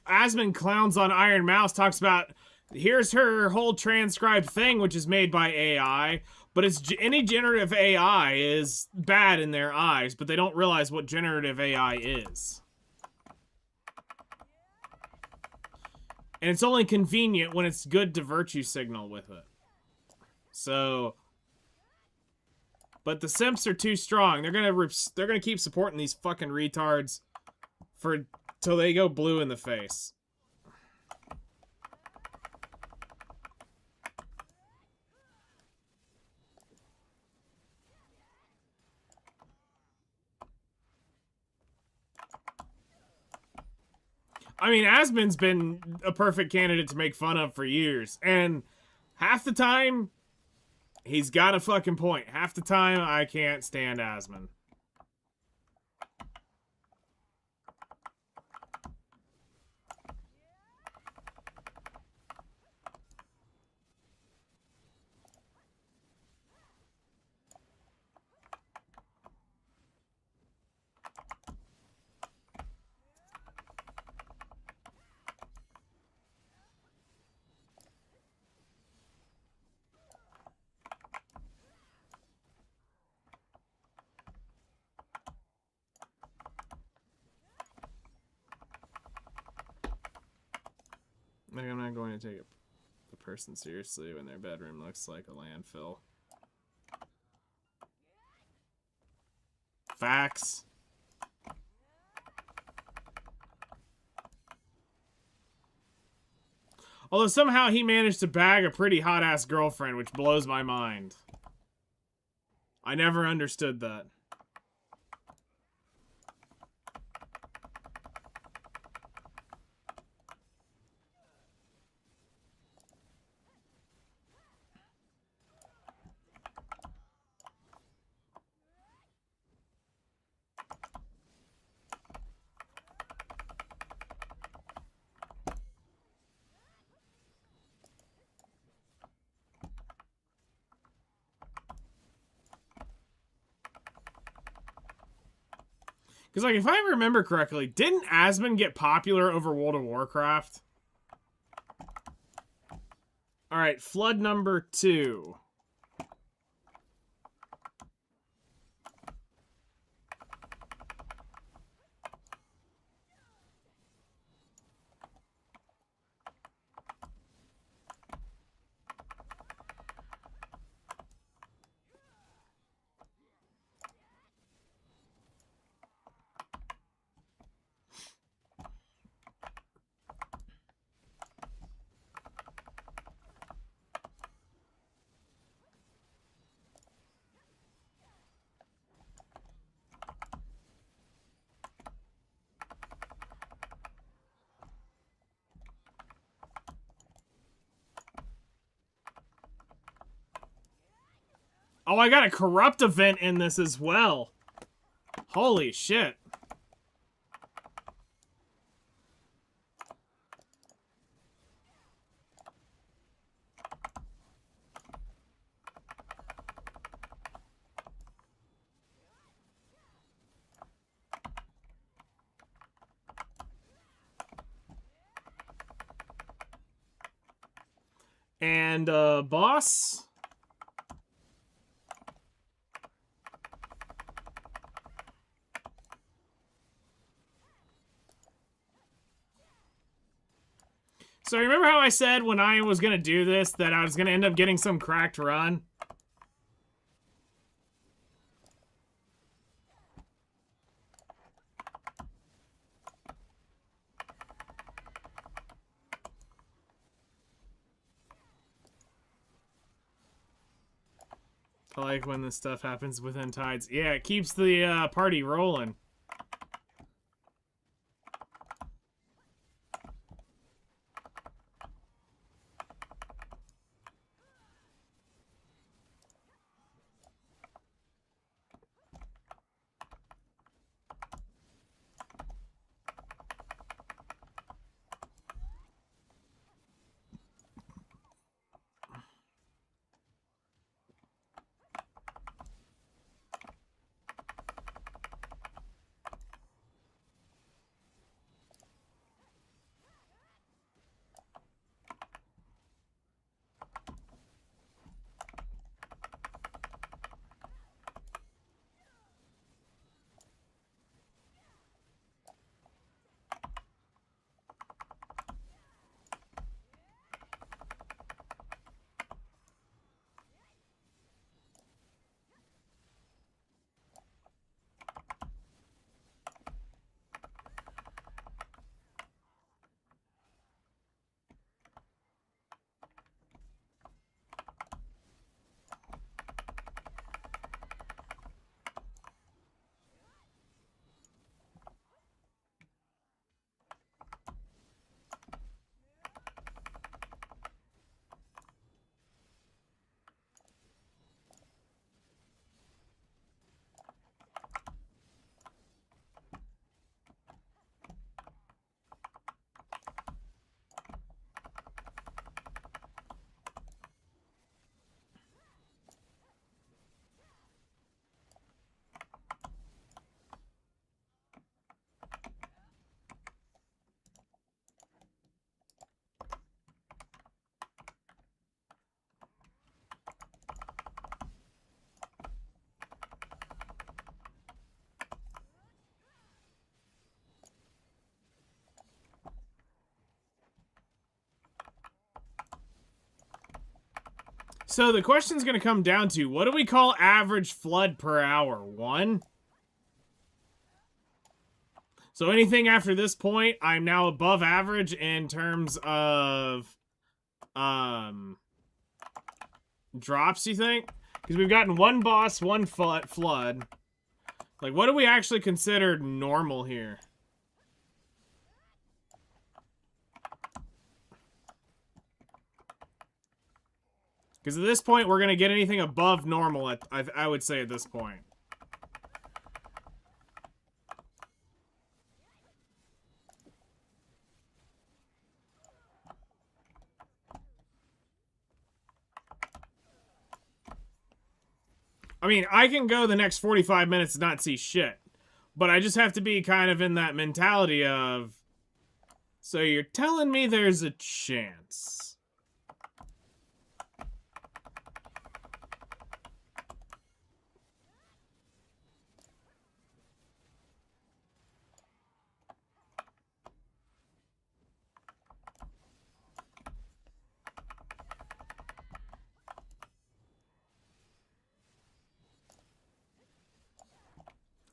Asmund clowns on Iron Mouse, talks about here's her whole transcribed thing, which is made by AI. But it's any generative AI is bad in their eyes, but they don't realize what generative AI is. And it's only convenient when it's good to virtue signal with it. So, but the simps are too strong. They're gonna keep supporting these fucking retards till they go blue in the face. I mean, Asmund's been a perfect candidate to make fun of for years, and half the time, he's got a fucking point. Half the time, I can't stand Asmund. Like, I'm not going to take a person seriously when their bedroom looks like a landfill. Facts. Although somehow he managed to bag a pretty hot-ass girlfriend, which blows my mind. I never understood that. Because, like, if I remember correctly, didn't Asmund get popular over World of Warcraft? Alright, flood number 2. Oh, I got a corrupt event in this as well. Holy shit. And, boss? So remember how I said when I was gonna do this that I was gonna end up getting some cracked run? I like when this stuff happens within tides. Yeah, it keeps the party rolling. So the question's going to come down to, what do we call average flood per hour? 1? So anything after this point, I'm now above average in terms of drops, you think? Because we've gotten 1 boss, 1 flood. Like, what do we actually consider normal here? Because at this point, we're going to get anything above normal, I would say, at this point. I mean, I can go the next 45 minutes and not see shit. But I just have to be kind of in that mentality of... So you're telling me there's a chance.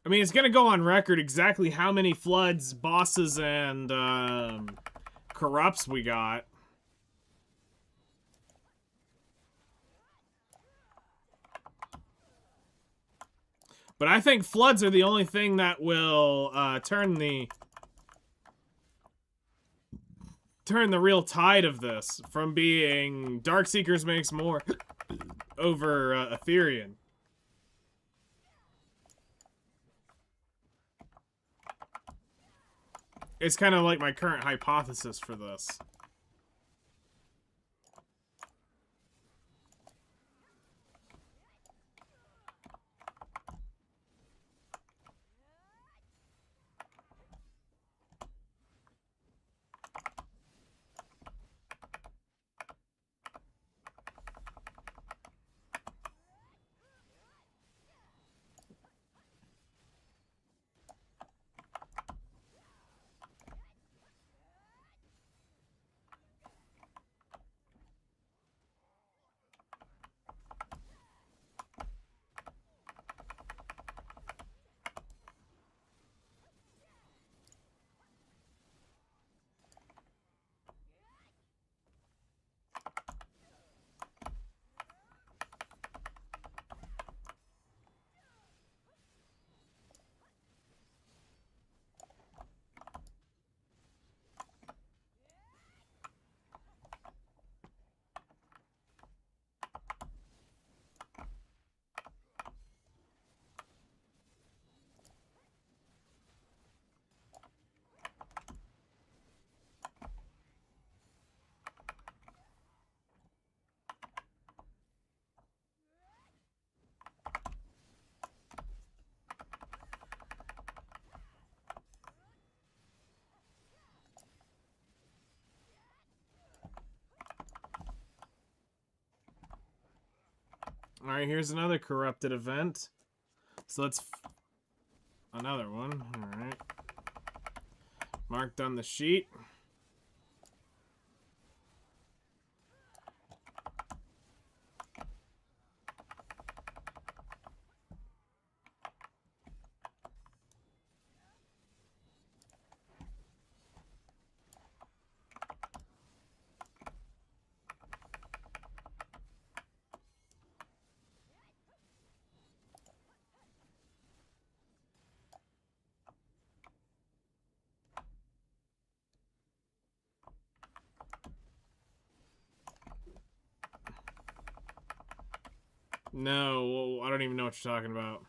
I mean, it's going to go on record exactly how many floods, bosses, and corrupts we got. But I think floods are the only thing that will turn the real tide of this from being Darkseekers makes more over Ethereum. It's kind of like my current hypothesis for this. Alright, here's another corrupted event. So let's... Another one. Alright. Marked on the sheet. No, I don't even know what you're talking about.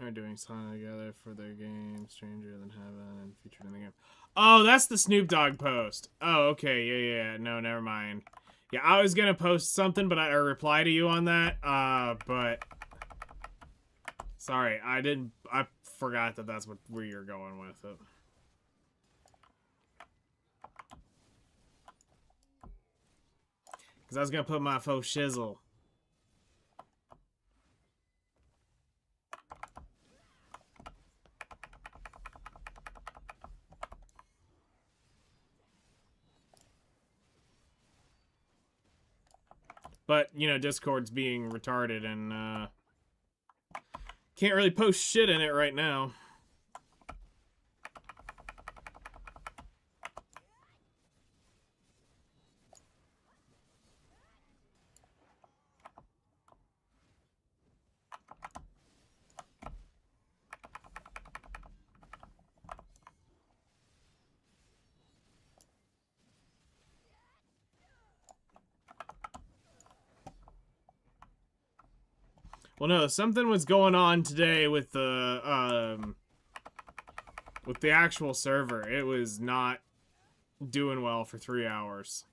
Are doing something together for their game, Stranger Than Heaven, and featured in the game. Oh, that's the Snoop Dogg post. Oh, okay, yeah. No, never mind. Yeah, I was gonna post something, but or reply to you on that. But Sorry, I forgot that that's where you're going with it. Because I was going to put my faux shizzle. But, you know, Discord's being retarded and, can't really post shit in it right now. Well, no, something was going on today with the actual server. It was not doing well for 3 hours.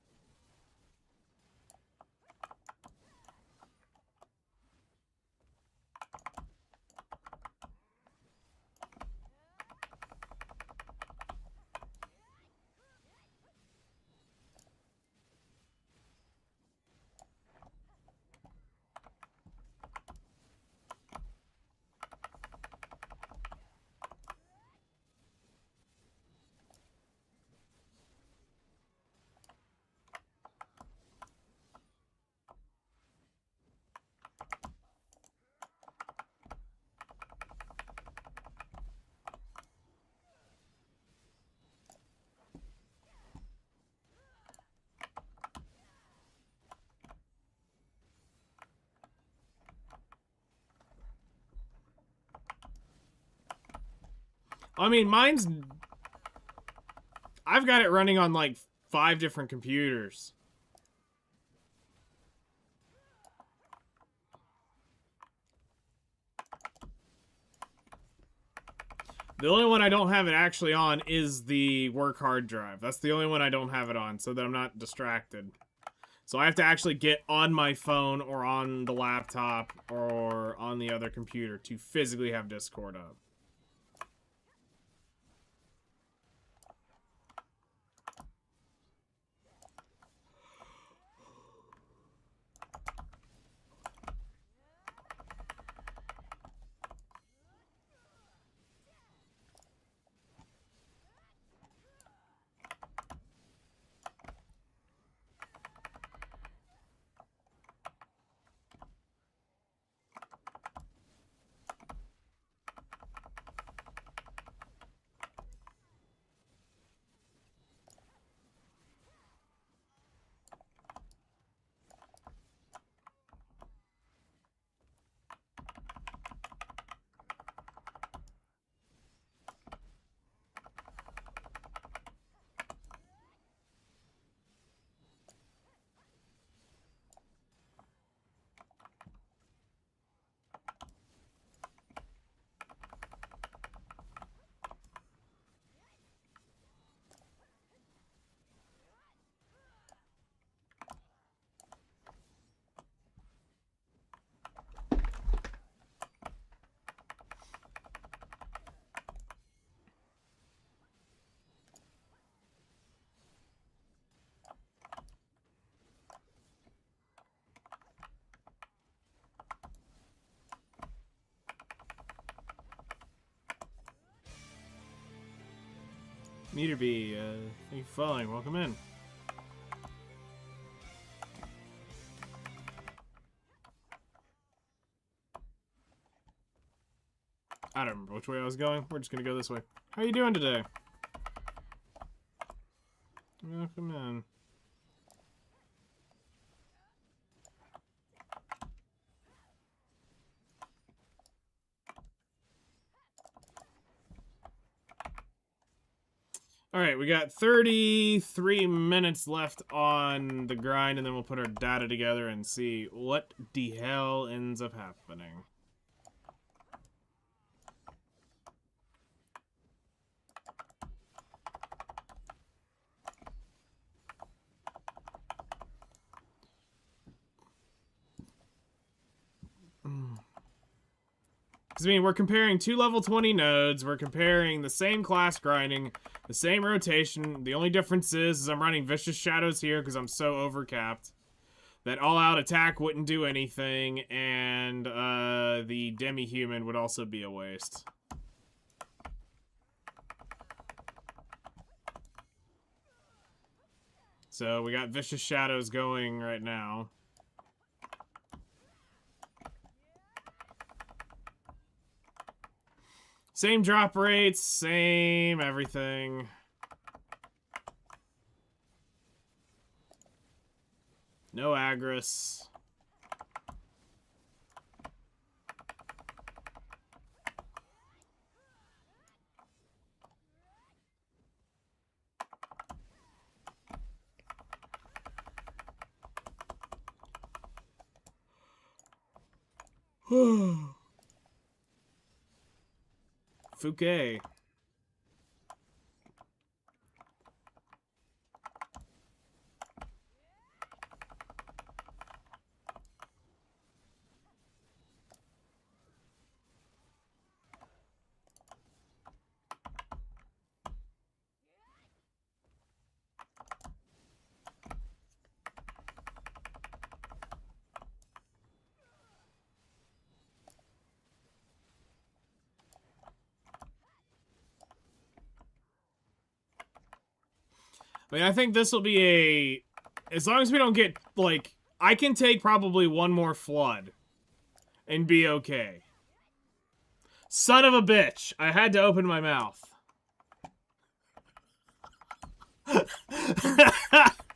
I mean, I've got it running on like 5 different computers. The only one I don't have it actually on is the work hard drive. That's the only one I don't have it on, so that I'm not distracted. So I have to actually get on my phone or on the laptop or on the other computer to physically have Discord up. Meter B, thank you for following. Welcome in. I don't remember which way I was going. We're just gonna go this way. How you doing today? Welcome in. Alright, we got 33 minutes left on the grind, and then we'll put our data together and see what the hell ends up happening. Because, I mean, we're comparing 2 level 20 nodes, we're comparing the same class grinding, the same rotation. The only difference is I'm running Vicious Shadows here because I'm so overcapped. That all-out attack wouldn't do anything, and the demi-human would also be a waste. So we got Vicious Shadows going right now. Same drop rates, same everything. No Agris. Fouquet. I mean, I think this will be a... As long as we don't get, like... I can take probably one more flood. And be okay. Son of a bitch! I had to open my mouth.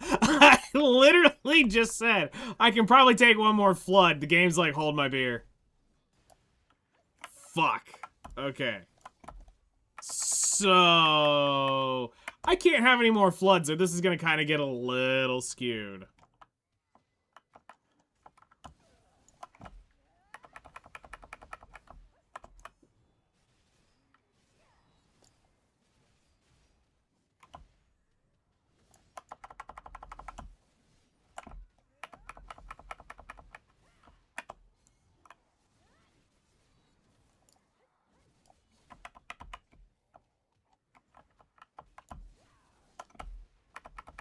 I literally just said, I can probably take one more flood. The game's like, hold my beer. Fuck. Okay. So... I can't have any more floods, or this is gonna kind of get a little skewed.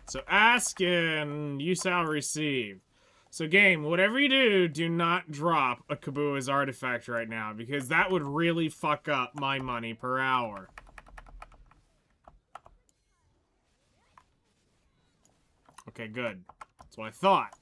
So ask and you shall receive. So game, whatever you do, do not drop a Kabua's artifact right now, because that would really fuck up my money per hour. Okay, good. That's what I thought.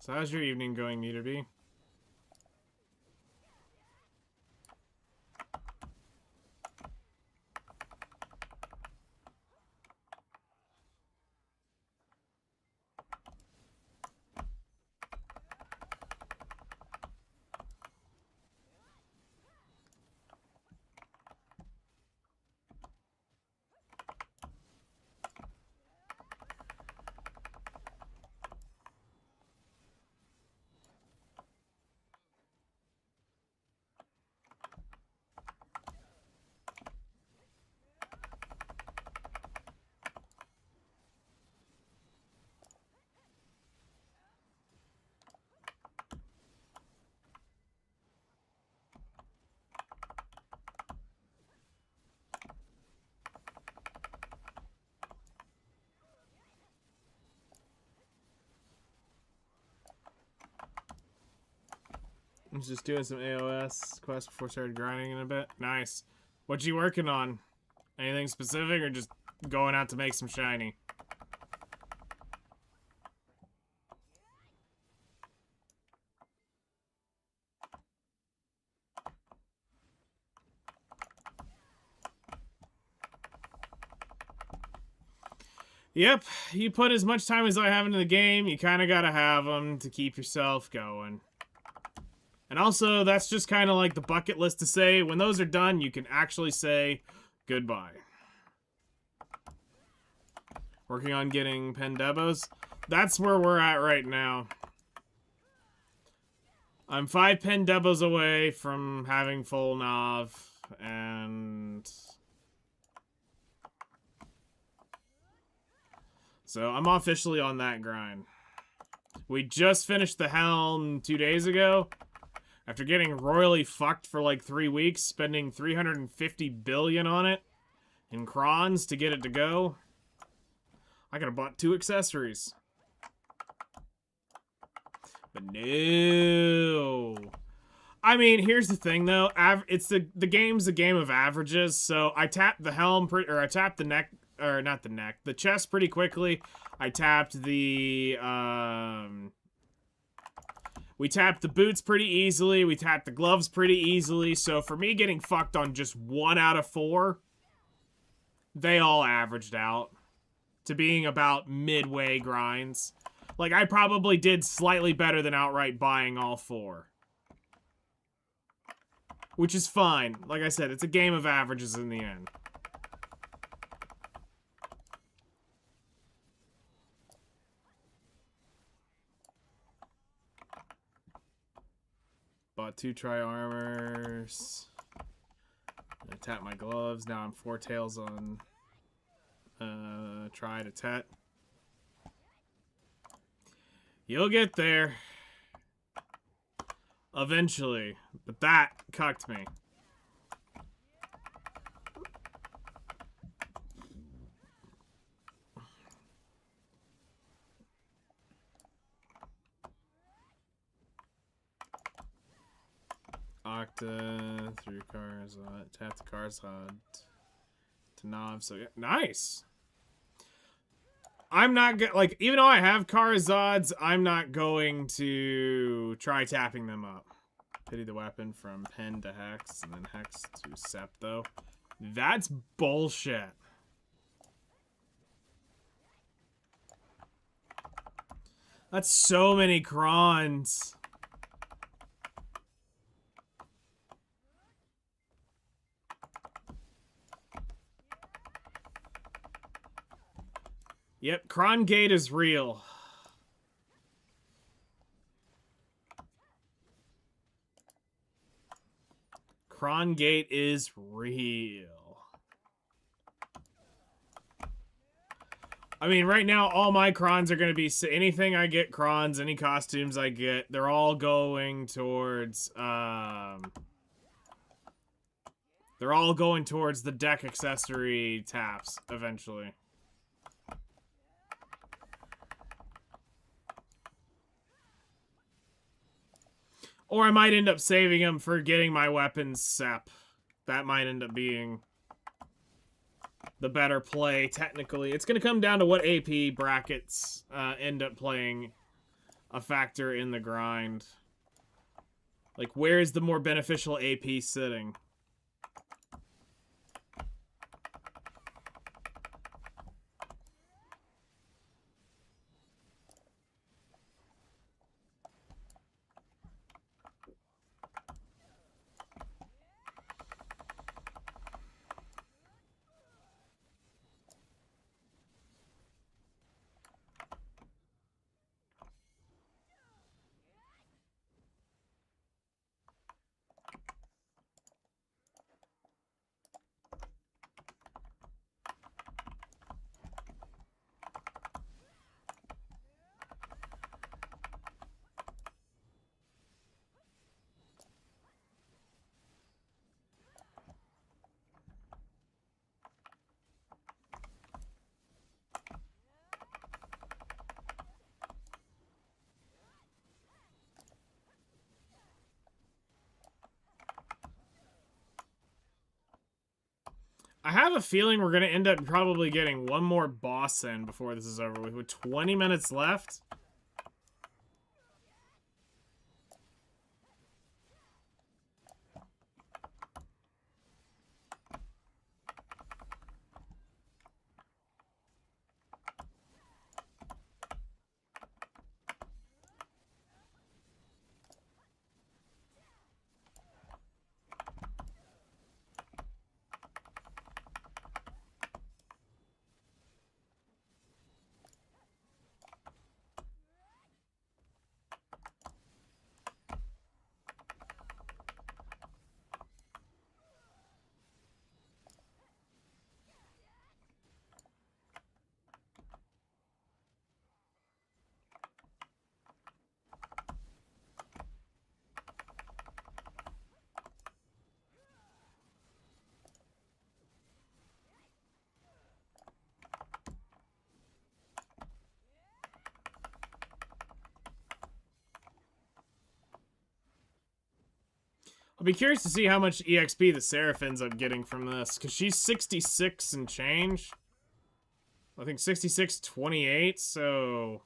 So how's your evening going, Meterby? I was just doing some AOS quests before I started grinding in a bit. Nice. What you working on? Anything specific or just going out to make some shiny? Yep, you put as much time as I have into the game, you kind of gotta have them to keep yourself going. And also, that's just kind of like the bucket list to say, when those are done, you can actually say goodbye. Working on getting Pendebos. That's where we're at right now. I'm 5 Pendebos away from having full Nav, and so I'm officially on that grind. We just finished the Helm 2 days ago. After getting royally fucked for like 3 weeks, spending 350 billion on it in crons to get it to go. I could have bought 2 accessories. But no. I mean, here's the thing though. It's the game's a game of averages, so I tapped the helm, or I tapped the neck, or not the neck, the chest pretty quickly. I tapped the, we tapped the boots pretty easily. We tapped the gloves pretty easily. So for me getting fucked on just 1 out of 4, they all averaged out to being about midway grinds. Like, I probably did slightly better than outright buying all 4. Which is fine. Like I said, it's a game of averages in the end. Bought 2 tri-armors. I tapped my gloves. Now I'm 4 tails on try to tet. You'll get there. Eventually. But that cucked me. Octa, 3 cars, tap the cars on to Nav, so yeah, nice! I'm not like, even though I have Karazods, I'm not going to try tapping them up. Pity the weapon from Pen to Hex, and then Hex to Septo. That's bullshit. That's so many crons. Yep, Cron Gate is real. Cron Gate is real. I mean, right now, all my crons are going to be... Anything I get crons, any costumes I get, they're all going towards... they're all going towards the deck accessory taps, eventually. Or I might end up saving them for getting my weapons sep. That might end up being the better play, technically. It's going to come down to what AP brackets end up playing a factor in the grind. Like, where is the more beneficial AP sitting? I have a feeling we're going to end up probably getting one more boss in before this is over with 20 minutes left. I'll be curious to see how much EXP the Seraph ends up getting from this, because she's 66 and change. I think 66.28, so...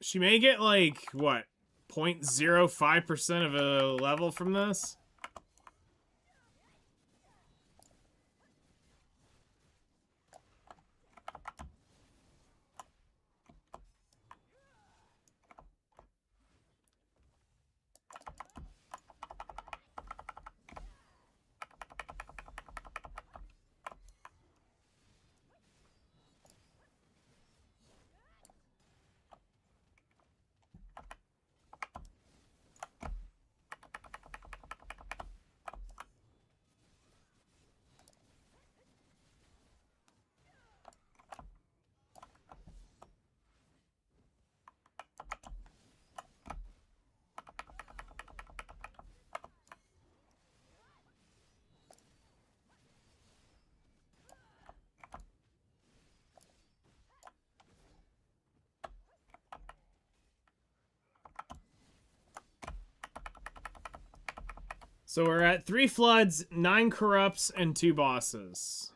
She may get, like, what, 0.05% of a level from this? So we're at 3 floods, 9 corrupts, and 2 bosses.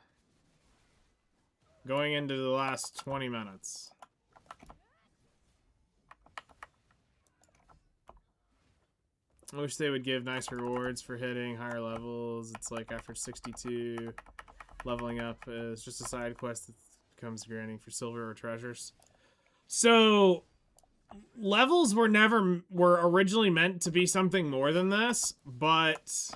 Going into the last 20 minutes. I wish they would give nice rewards for hitting higher levels. It's like after 62, leveling up is just a side quest that becomes granting for silver or treasures. So... levels were originally meant to be something more than this, but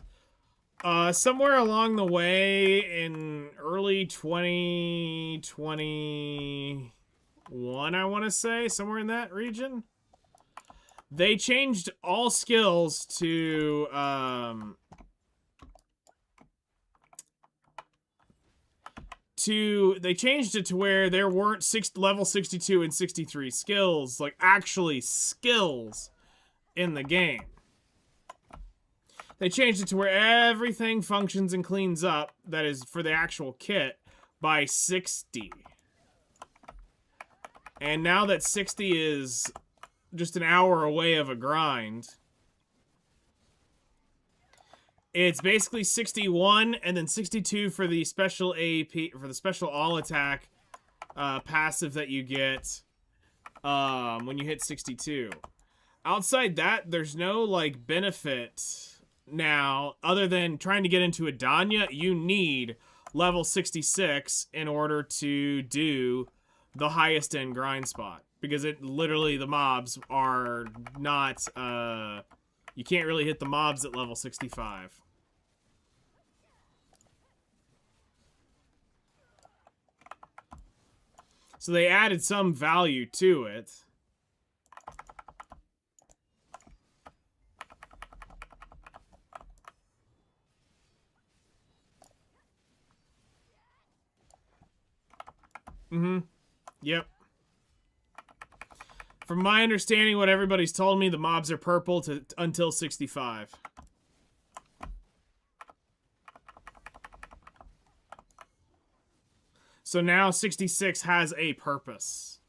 somewhere along the way in early 2021, I want to say, somewhere in that region, they changed all skills to they changed it to where there weren't level 62 and 63 skills, like actually skills in the game. They changed it to where everything functions and cleans up, that is for the actual kit, by 60. And now that 60 is just an hour away of a grind, it's basically 61 and then 62 for the special AP, for the special all attack passive that you get when you hit 62. Outside that, there's no like benefit now other than trying to get into Adanya. You need level 66 in order to do the highest end grind spot, because it literally, the mobs are not you can't really hit the mobs at level 65. So they added some value to it. Mm-hmm. Yep. From my understanding, what everybody's told me, the mobs are purple until 65. So now 66 has a purpose.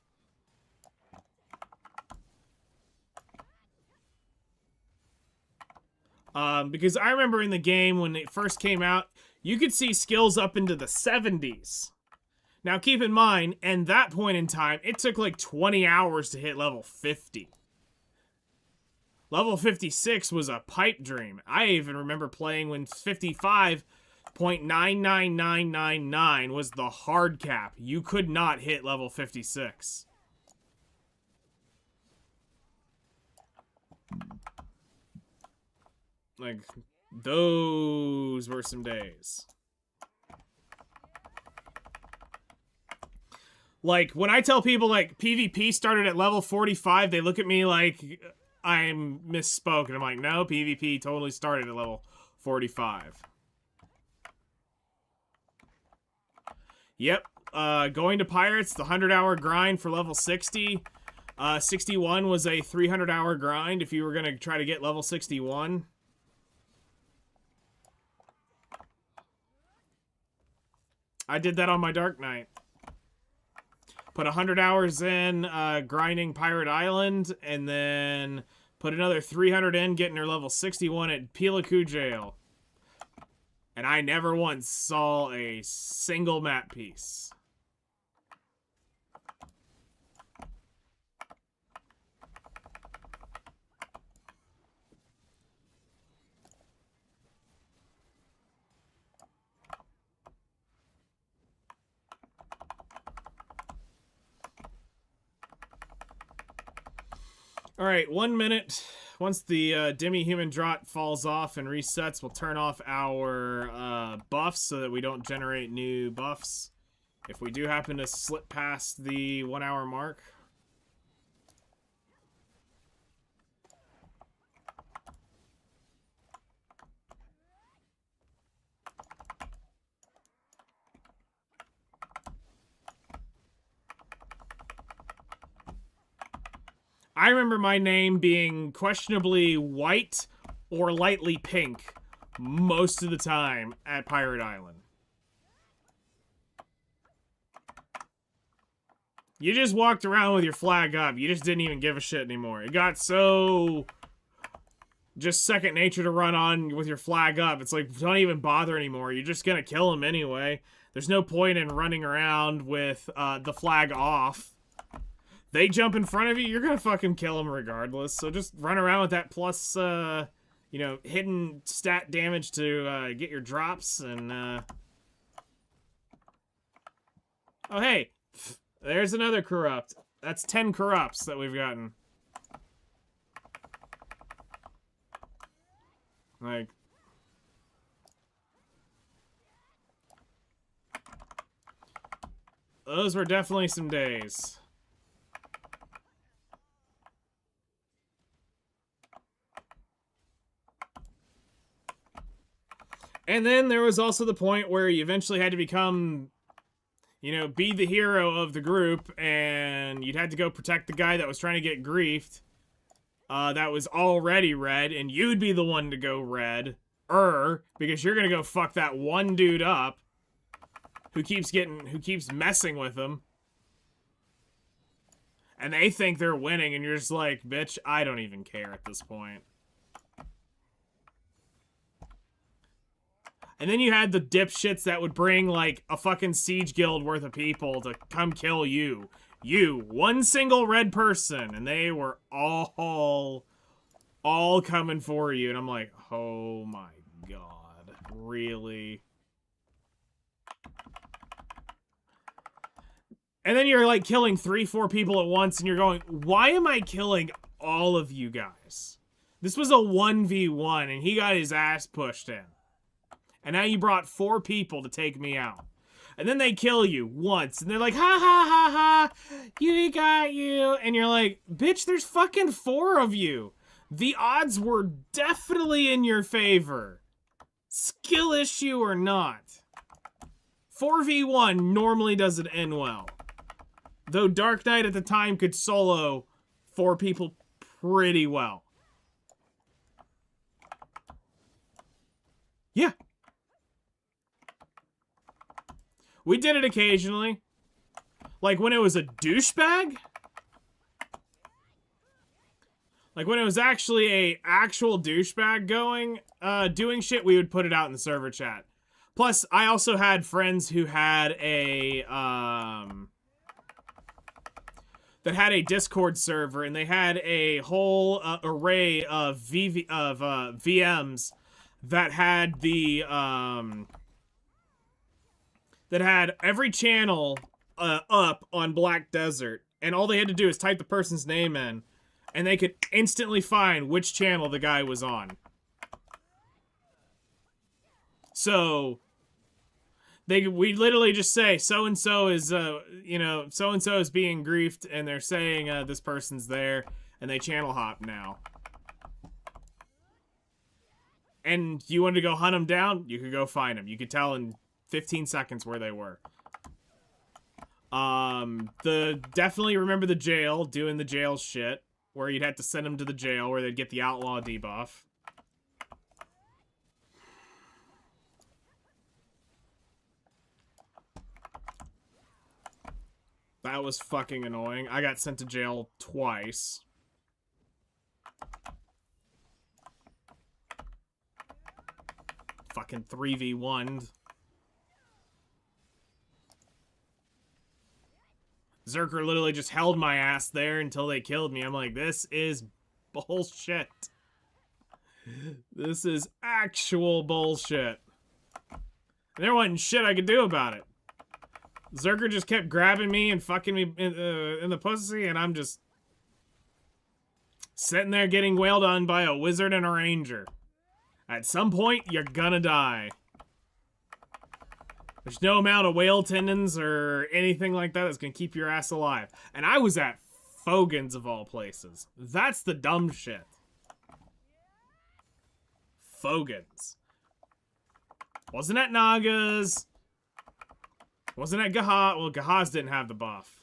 Because I remember in the game when it first came out, you could see skills up into the 70s. Now keep in mind, at that point in time, it took like 20 hours to hit level 50. Level 56 was a pipe dream. I even remember playing when 55.99999 was the hard cap. You could not hit level 56. Like, those were some days. Like, when I tell people, like, PvP started at level 45, they look at me like I'm misspoken. I'm like, no, PvP totally started at level 45. Yep. Going to Pirates, the 100-hour grind for level 60. 61 was a 300-hour grind if you were going to try to get level 61. I did that on my Dark Knight. put 100 hours in grinding Pirate Island, and then put another 300 in getting her level 61 at Pelaku Jail. And I never once saw a single map piece. All right, 1 minute. Once the demi-human drop falls off and resets, we'll turn off our buffs so that we don't generate new buffs if we do happen to slip past the 1 hour mark. I remember my name being questionably white or lightly pink most of the time at Pirate Island. You just walked around with your flag up. You just didn't even give a shit anymore. It got so just second nature to run on with your flag up. It's like, don't even bother anymore. You're just gonna kill him anyway. There's no point in running around with the flag off. They jump in front of you, you're gonna fucking kill them regardless. So just run around with that plus, you know, hidden stat damage to get your drops and, Oh, hey, there's another corrupt. That's 10 corrupts that we've gotten. Like... those were definitely some days. And then there was also the point where you eventually had to become, you know, be the hero of the group, and you'd had to go protect the guy that was trying to get griefed. That was already red, and you'd be the one to go red. Because you're gonna go fuck that one dude up who keeps messing with them. And they think they're winning, and you're just like, bitch, I don't even care at this point. And then you had the dipshits that would bring, like, a fucking siege guild worth of people to come kill you. You, one single red person, and they were all coming for you. And I'm like, oh my god, really? And then you're, like, killing 3-4 people at once, and you're going, why am I killing all of you guys? This was a 1v1, and he got his ass pushed in. And now you brought 4 people to take me out. And then they kill you once. And they're like, ha ha ha ha. You got you. And you're like, bitch, there's fucking 4 of you. The odds were definitely in your favor. Skill issue or not. 4v1 normally doesn't end well. Though Dark Knight at the time could solo 4 people pretty well. Yeah. We did it occasionally. Like when it was a douchebag. Like when it was actually a actual douchebag doing shit, we would put it out in the server chat. Plus, I also had friends who had a, that had a Discord server, and they had a whole array of VMs that had the, that had every channel up on Black Desert, and all they had to do is type the person's name in, and they could instantly find which channel the guy was on. So, we literally just say, so-and-so is, you know, so-and-so is being griefed, and they're saying this person's there, and they channel hop now. And you wanted to go hunt them down, you could go find them. You could tell in 15 seconds where they were. Definitely remember the jail, doing the jail shit, where you'd have to send them to the jail where they'd get the outlaw debuff. That was fucking annoying. I got sent to jail twice. Fucking 3v1'd. Zerker literally just held my ass there until they killed me. I'm like, this is bullshit. This is actual bullshit. And there wasn't shit I could do about it. Zerker just kept grabbing me and fucking me in the pussy, and I'm just sitting there getting wailed on by a wizard and a ranger. At some point, you're gonna die. There's no amount of whale tendons or anything like that that's gonna keep your ass alive. And I was at Fogan's of all places. That's the dumb shit. Fogan's. Wasn't at Naga's. Wasn't at Gaha. Well, Gaha's didn't have the buff.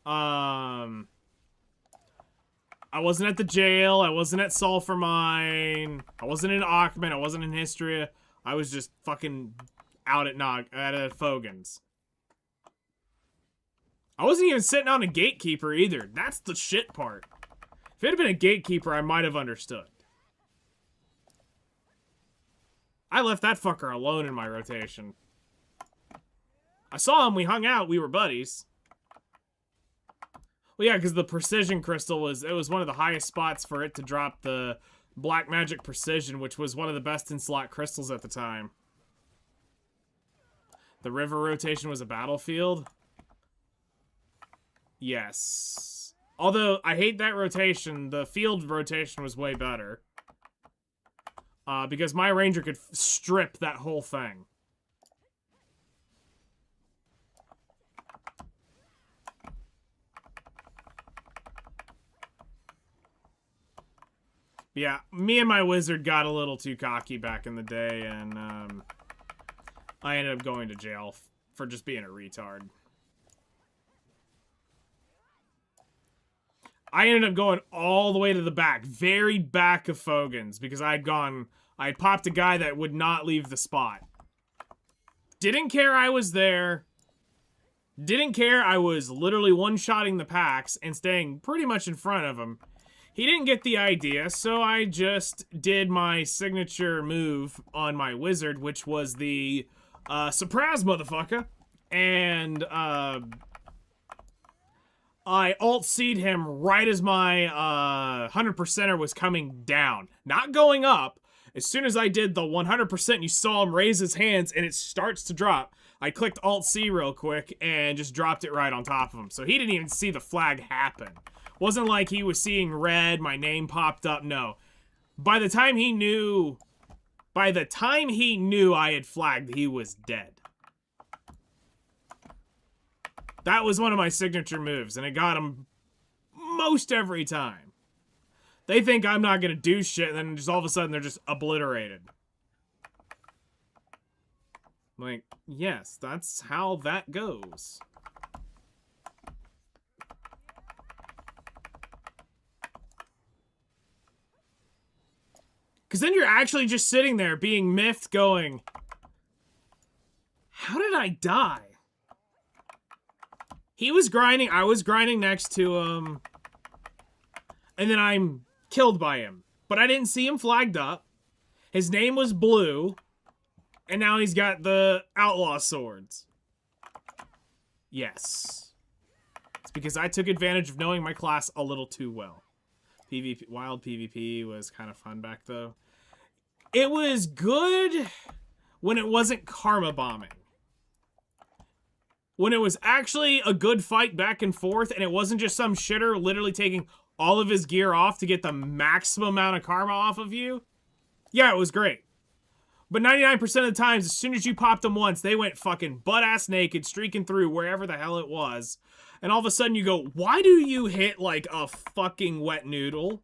I wasn't at the jail. I wasn't at Sulphur Mine. I wasn't in Ackman. I wasn't in Histria. I was just fucking out at Fogan's. I wasn't even sitting on a gatekeeper either. That's the shit part. If it had been a gatekeeper, I might have understood. I left that fucker alone in my rotation. I saw him, we hung out, we were buddies. Well, yeah, because the precision crystal was one of the highest spots for it to drop the black magic precision, which was one of the best in slot crystals at the time. The river rotation was a battlefield. Yes. Although, I hate that rotation. The field rotation was way better. Because my ranger could strip that whole thing. Yeah, me and my wizard got a little too cocky back in the day, and I ended up going to jail for just being a retard. I ended up going all the way to the back, very back of Fogan's, because I had popped a guy that would not leave the spot. Didn't care I was there. Didn't care I was literally one-shotting the packs and staying pretty much in front of him. He didn't get the idea, so I just did my signature move on my wizard, which was the surprise motherfucker. And I alt-C'd him right as my 100%er was coming down. Not going up. As soon as I did the 100%, you saw him raise his hands and it starts to drop. I clicked Alt-C real quick and just dropped it right on top of him. So he didn't even see the flag happen. Wasn't like he was seeing red, my name popped up, no. By the time he knew I had flagged, he was dead. That was one of my signature moves, and it got him most every time. They think I'm not gonna do shit, and then just all of a sudden they're just obliterated. Like, yes, that's how that goes. Because then you're actually just sitting there being miffed going, how did I die? He was grinding, I was grinding next to him, and then I'm killed by him. But I didn't see him flagged up. His name was Blue, and now he's got the outlaw swords. Yes. It's because I took advantage of knowing my class a little too well. PvP, wild PvP was kind of fun back though. It was good when it wasn't karma bombing. When it was actually a good fight back and forth and it wasn't just some shitter literally taking all of his gear off to get the maximum amount of karma off of you. Yeah, it was great. But 99% of the times, as soon as you popped them once, they went fucking butt-ass naked, streaking through wherever the hell it was. And all of a sudden you go, why do you hit like a fucking wet noodle?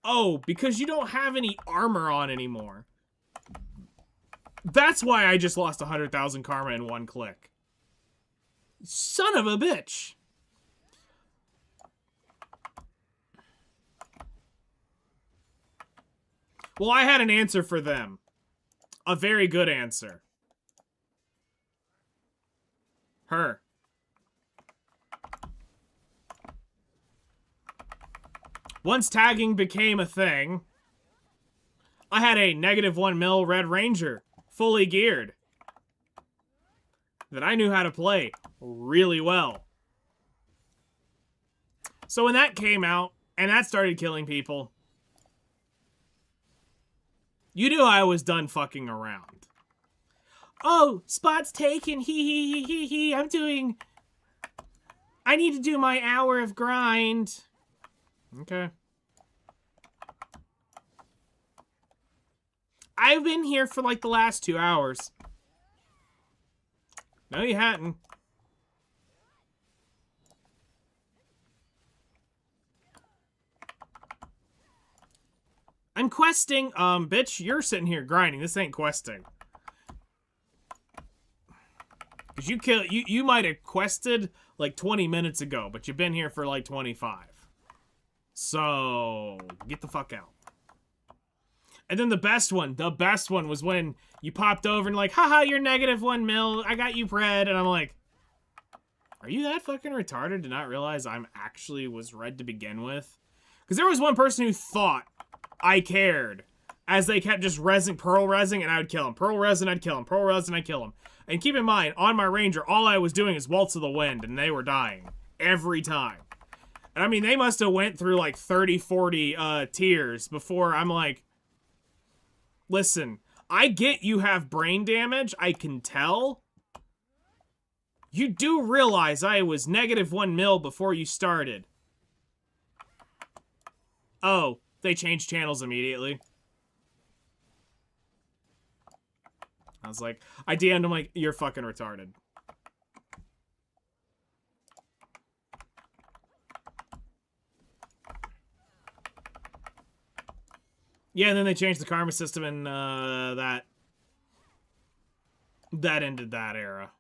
Oh, because you don't have any armor on anymore. That's why I just lost 100,000 karma in one click. Son of a bitch. Well, I had an answer for them. A very good answer. Her. Once tagging became a thing, I had a -1 mil Red Ranger, fully geared, that I knew how to play really well. So when that came out, and that started killing people, you knew I was done fucking around. Oh, spot's taken, he, I need to do my hour of grind. Okay. I've been here for like the last 2 hours. No, you hadn't. I'm questing. Bitch, you're sitting here grinding. This ain't questing. Cause you might have quested like 20 minutes ago, but you've been here for like 25. So get the fuck out. And then the best one was when you popped over and like, haha, you're -1 mil. I got you bread. And I'm like, are you that fucking retarded to not realize I'm actually was red to begin with? Because there was one person who thought I cared as they kept just pearl resing, and I would kill him. Pearl resin, I'd kill him. Pearl resin, I'd kill him. And keep in mind, on my Ranger, all I was doing is Waltz of the Wind, and they were dying. Every time. And I mean, they must have went through like 30, 40 tiers before I'm like, listen, I get you have brain damage, I can tell. You do realize I was -1 mil before you started. Oh, they changed channels immediately. I was like, I DM'd him like, you're fucking retarded. Yeah, and then they changed the karma system, and that ended that era.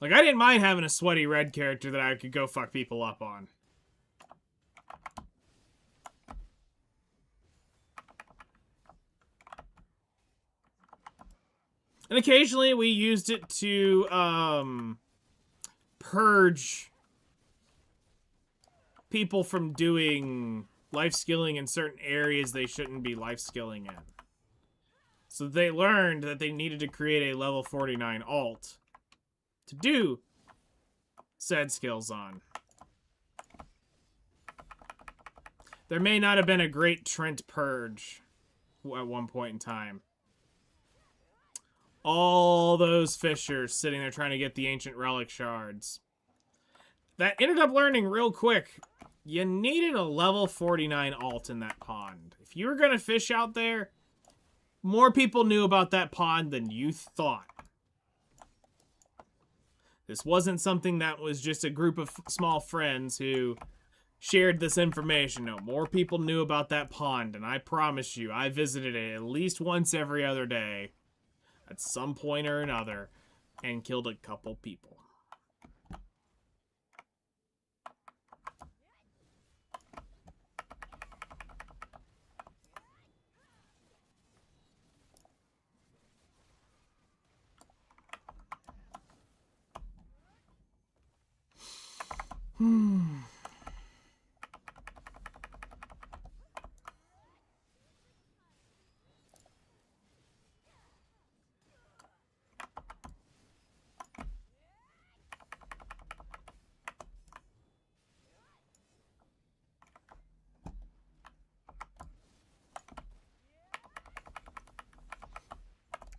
Like, I didn't mind having a sweaty red character that I could go fuck people up on. And occasionally we used it to, purge people from doing life skilling in certain areas they shouldn't be life skilling in. So they learned that they needed to create a level 49 alt to do said skills on. There may not have been a great Trent purge at one point in time. All those fishers sitting there trying to get the ancient relic shards. That ended up learning real quick. You needed a level 49 alt in that pond. If you were going to fish out there, more people knew about that pond than you thought. This wasn't something that was just a group of small friends who shared this information. No, more people knew about that pond, and I promise you, I visited it at least once every other day at some point or another and killed a couple people.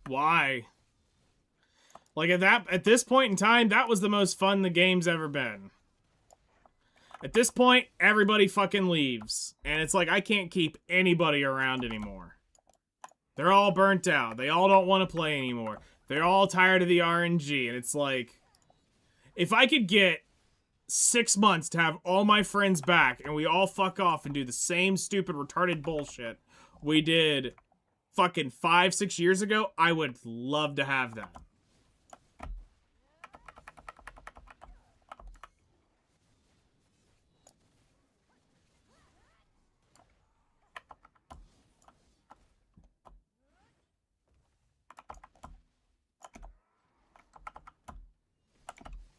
Why? Like at this point in time, that was the most fun the game's ever been. At this point, everybody fucking leaves. And it's like, I can't keep anybody around anymore. They're all burnt out. They all don't want to play anymore. They're all tired of the RNG. And it's like, if I could get 6 months to have all my friends back and we all fuck off and do the same stupid retarded bullshit we did fucking 5-6 years ago, I would love to have that.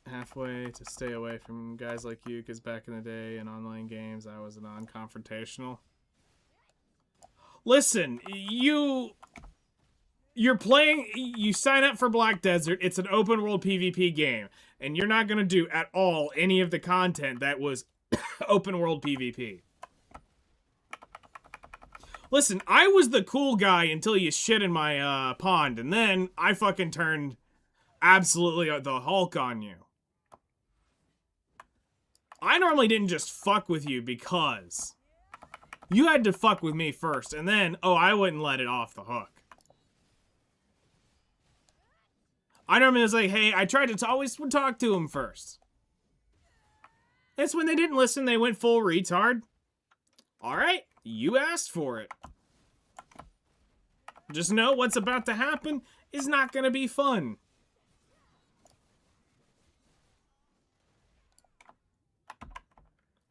halfway to stay away from guys like you, because back in the day in online games, I was a non-confrontational. Listen, you're playing, you sign up for Black Desert, it's an open world PvP game, and you're not going to do at all any of the content that was open world PvP. Listen, I was the cool guy until you shit in my pond, and then I fucking turned absolutely the Hulk on you. I normally didn't just fuck with you because you had to fuck with me first, and then, oh, I wouldn't let it off the hook. I normally was like, hey, I tried to always talk to him first. That's when they didn't listen, they went full retard. Alright, you asked for it. Just know what's about to happen is not gonna be fun.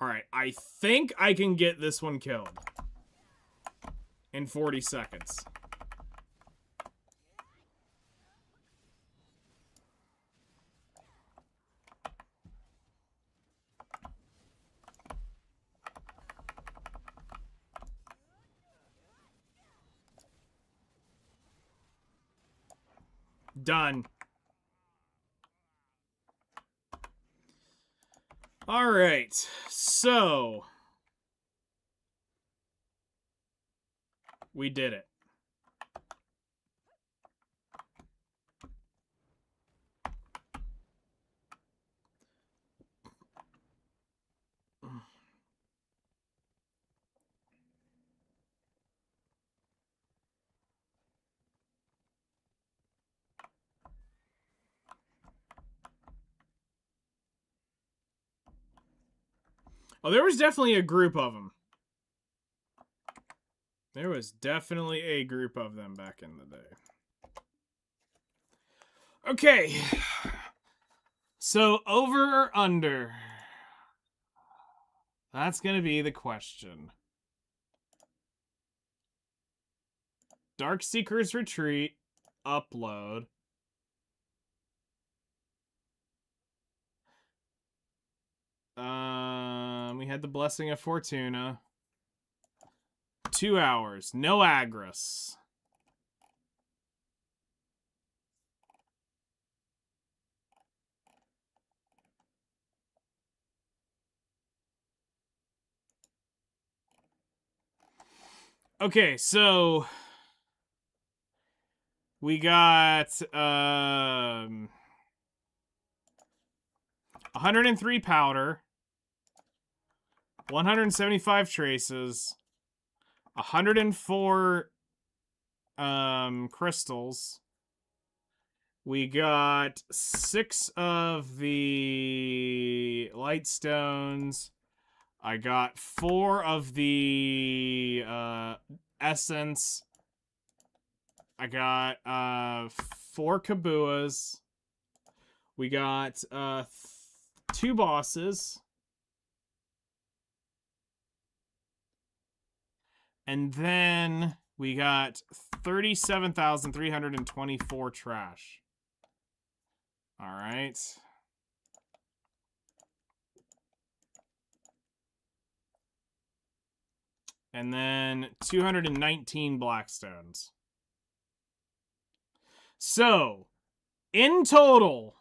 Alright, I think I can get this one killed in 40 seconds. Done. All right, so we did it. Oh, there was definitely a group of them. There was definitely a group of them back in the day. Okay. So, over or under? That's going to be the question. Darkseekers Retreat. Upload. We had the Blessing of Fortuna. 2 hours. No Agris. Okay, so we got 103 powder, 175 traces, 104 crystals. We got 6 of the light stones. I got 4 of the essence. I got 4 kabuas. We got 2 bosses. And then we got 37,324 trash. All right. And then 219 blackstones. So, in total,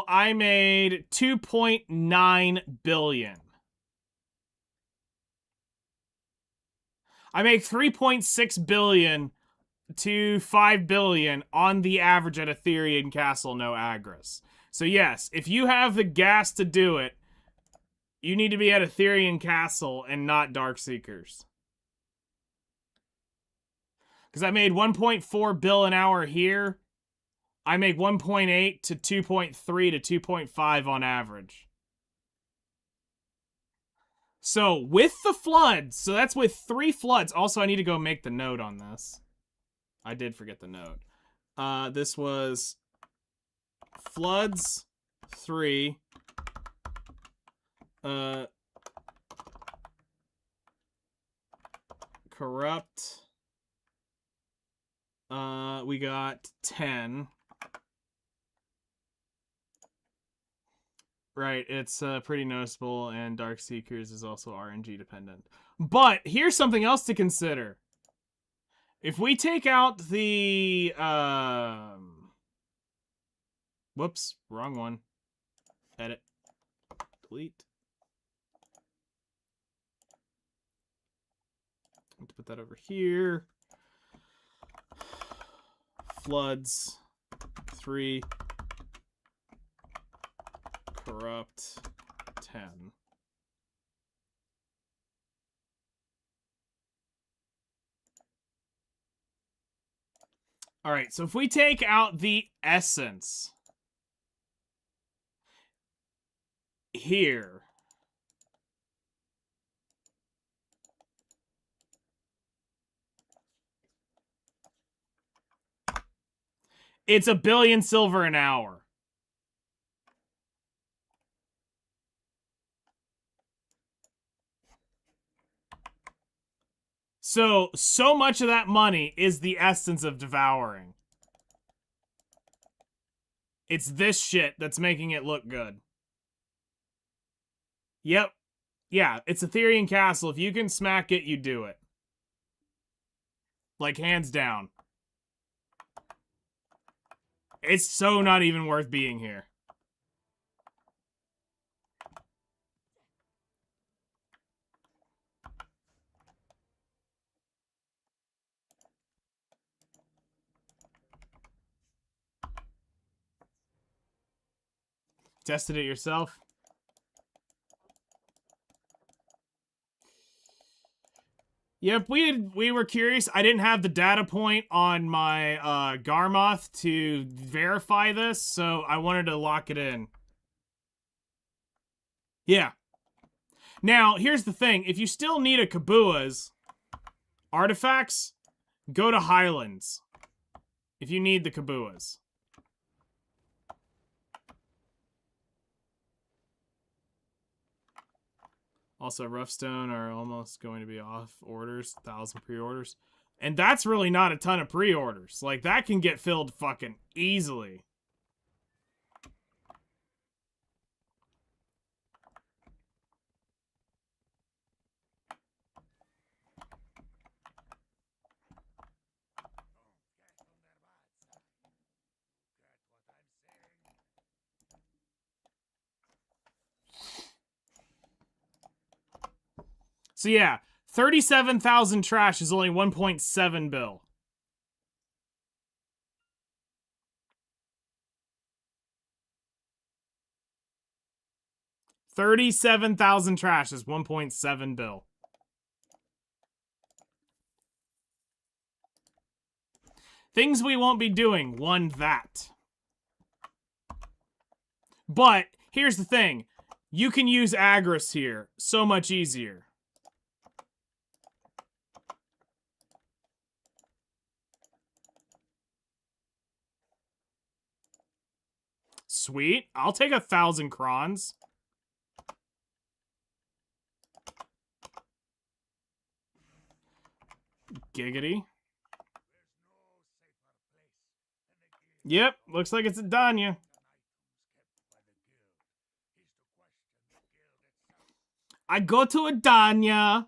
I made 2.9 billion. I make 3.6 billion to 5 billion on the average at Ethereum Castle, no Agris. So yes, if you have the gas to do it, you need to be at Ethereum Castle and not Darkseekers. Because I made 1.4 bill an hour here. I make 1.8 to 2.3 to 2.5 on average. So with the floods, so that's with 3 floods. Also, I need to go make the note on this. I did forget the note. This was floods 3. Corrupt. We got 10. Right, it's pretty noticeable, and Darkseekers is also RNG dependent. But here's something else to consider. If we take out the whoops, wrong one. Edit. Delete. Let's put that over here. Floods. 3. Corrupt. 10. All right, so if we take out the essence here, it's 1 billion silver an hour. So much of that money is the essence of devouring. It's this shit that's making it look good. Yep. Yeah, it's Ethereum Castle. If you can smack it, you do it. Like, hands down. It's so not even worth being here. Tested it yourself? Yep, we were curious. I didn't have the data point on my Garmoth to verify this, so I wanted to lock it in. Yeah. Now, here's the thing. If you still need a Kabua's artifacts, go to Highlands. If you need the Kabua's. Also, Roughstone are almost going to be off orders. 1,000 pre-orders. And that's really not a ton of pre-orders. Like, that can get filled fucking easily. So yeah, 37,000 trash is only 1.7 bill. $37,000 trash is 1.7 bill. Things we won't be doing. One, that. But here's the thing. You can use Agris here. So much easier. Sweet. I'll take 1,000 crons. Giggity. Yep, looks like it's a Danya. I go to a Danya.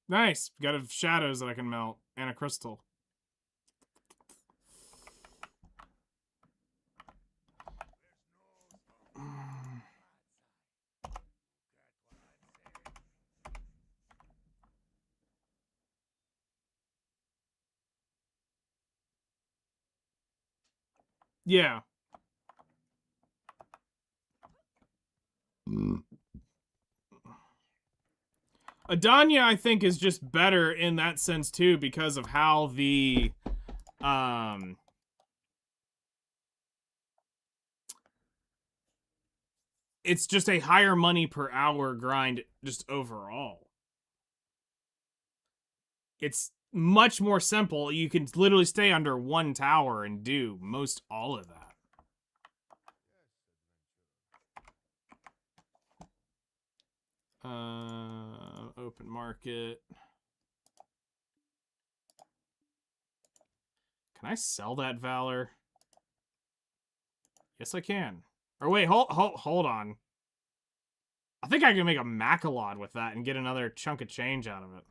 Nice. Got a shadows that I can melt and a crystal. Yeah. Adanya, I think, is just better in that sense, too, because of how the, it's just a higher money per hour grind just overall. It's much more simple. You can literally stay under one tower and do most all of that. Open market. Can I sell that Valor? Yes, I can. Or wait, hold on. I think I can make a Macalod with that and get another chunk of change out of it.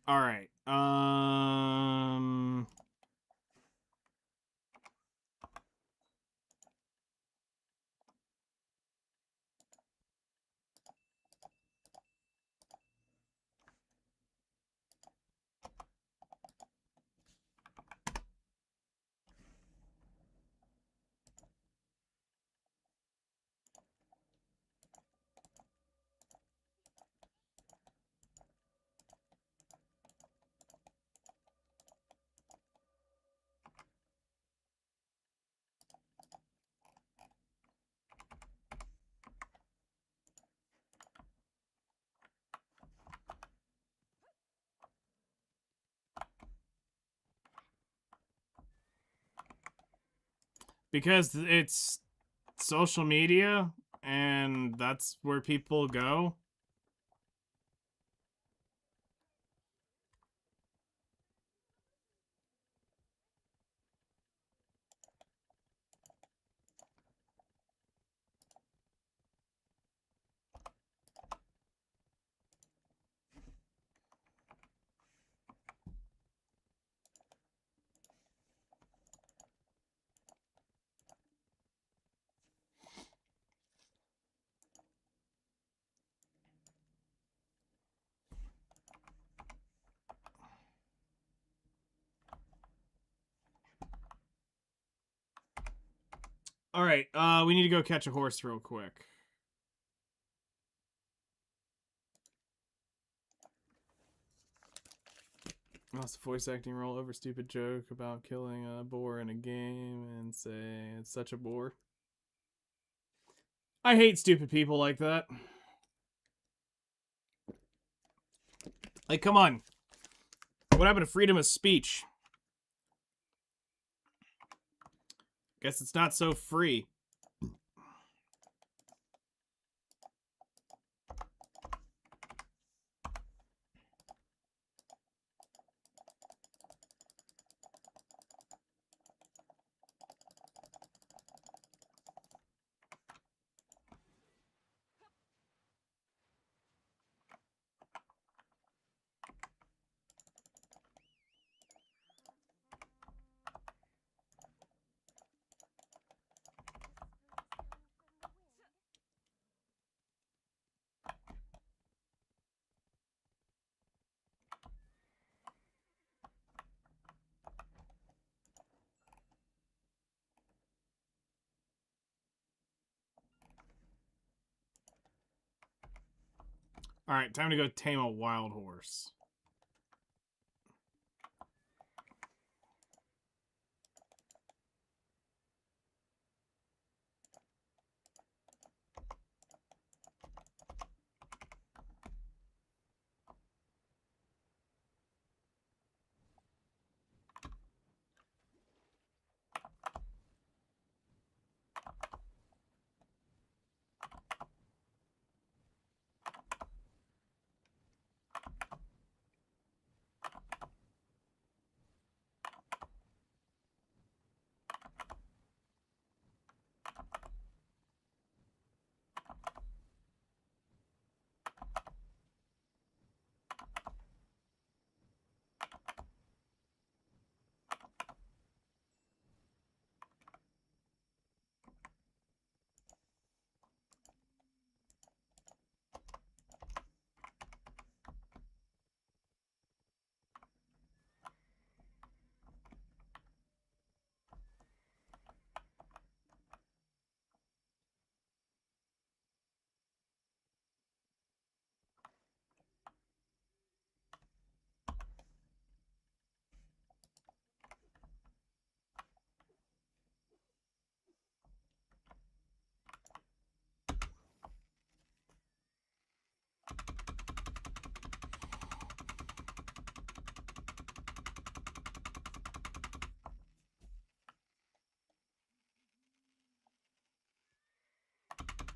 All right. Because it's social media and that's where people go. All right, we need to go catch a horse real quick. Lost a voice acting role over stupid joke about killing a boar in a game and say it's such a bore. I hate stupid people like that. Like, come on. What happened to freedom of speech? Guess it's not so free. All right, time to go tame a wild horse.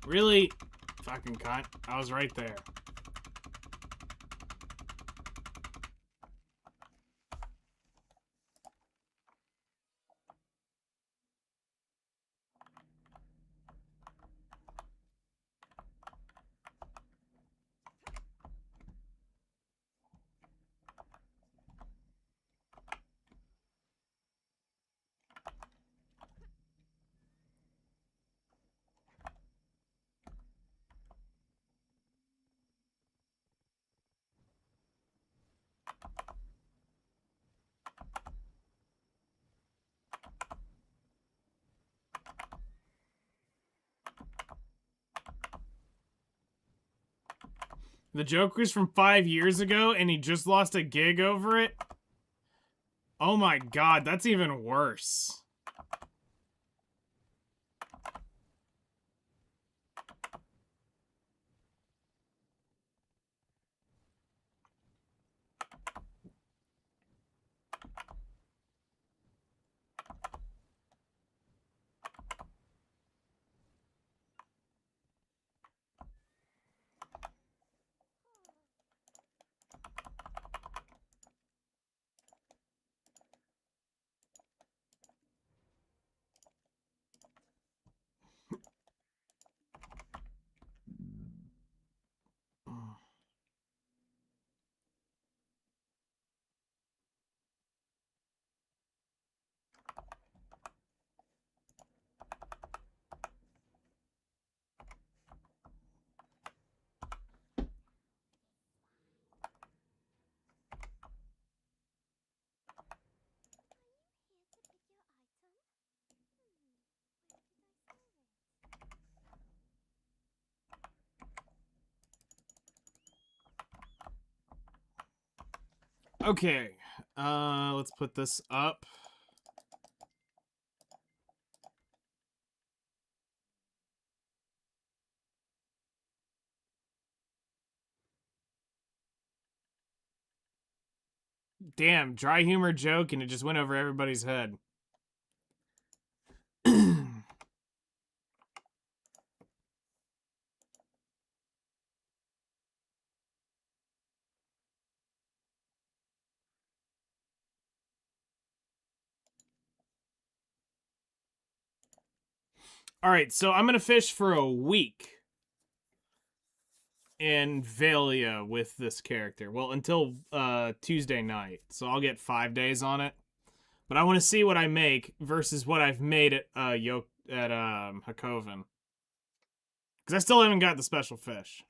Really? Fucking cunt. I was right there. The joke was from 5 years ago, and he just lost a gig over it? Oh my god, that's even worse. Okay, let's put this up. Damn, dry humor joke, and it just went over everybody's head. All right, so I'm gonna fish for a week in Valia with this character. Well, until Tuesday night, so I'll get 5 days on it. But I want to see what I make versus what I've made at Hakoven, because I still haven't got the special fish.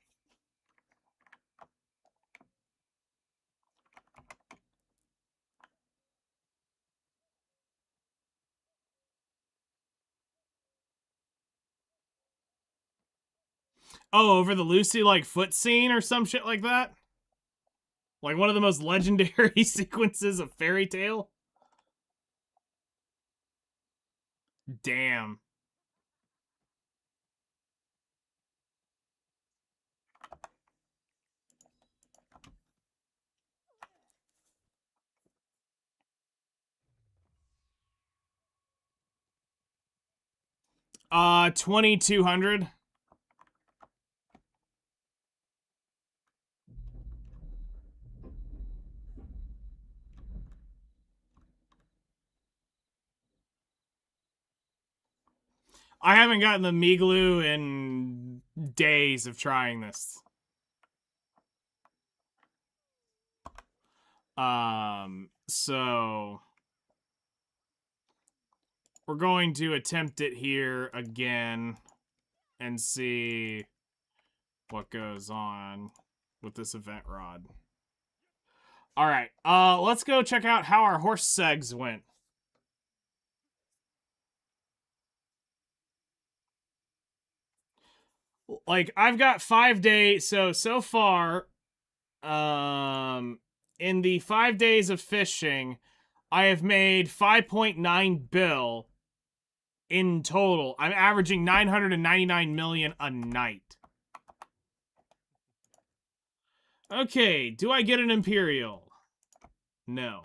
Oh, over the Lucy like foot scene or some shit like that? Like one of the most legendary sequences of Fairy Tale? Damn. $2,200. I haven't gotten the Migloo in days of trying this. So we're going to attempt it here again and see what goes on with this event rod. All right, let's go check out how our horse segs went. Like, I've got 5 days, so far, in the 5 days of fishing, I have made 5.9 bill in total. I'm averaging 999 million a night. Okay, do I get an Imperial? No.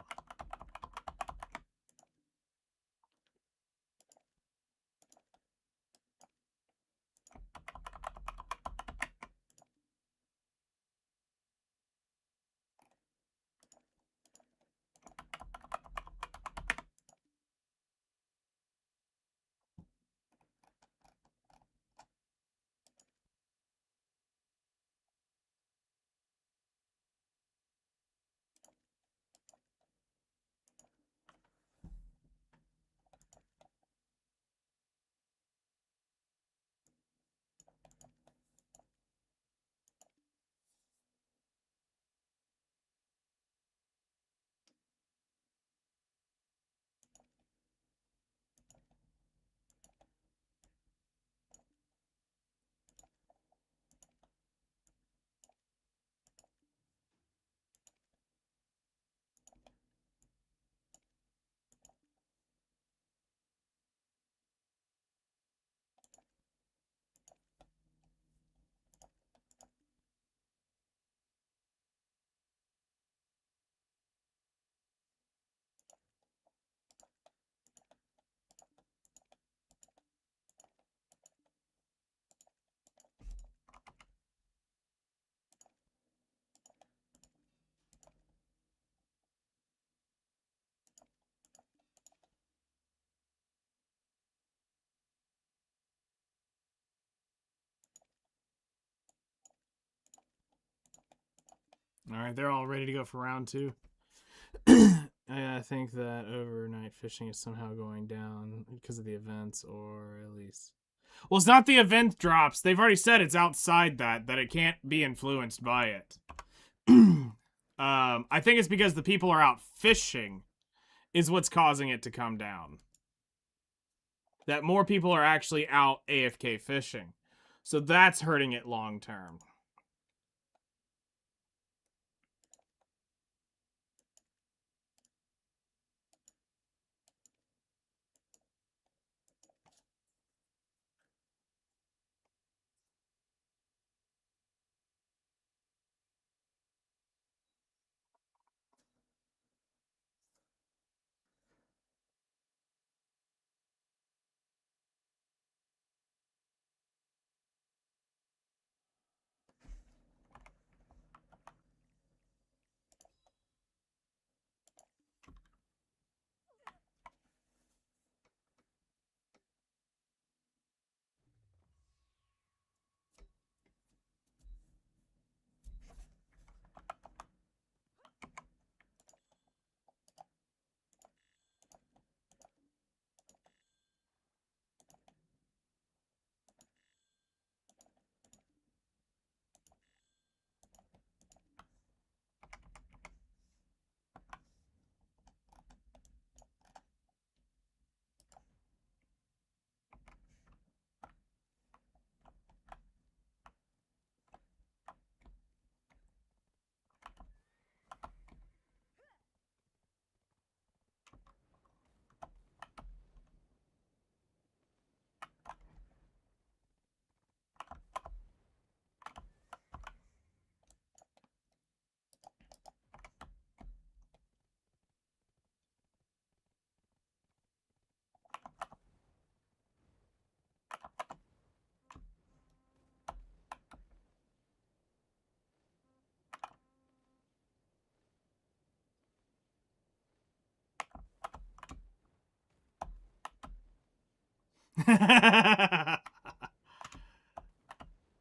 Alright, they're all ready to go for round 2. I think that overnight fishing is somehow going down because of the events, or at least... Well, it's not the event drops. They've already said it's outside that it can't be influenced by it. I think it's because the people are out fishing is what's causing it to come down. That more people are actually out AFK fishing. So that's hurting it long term.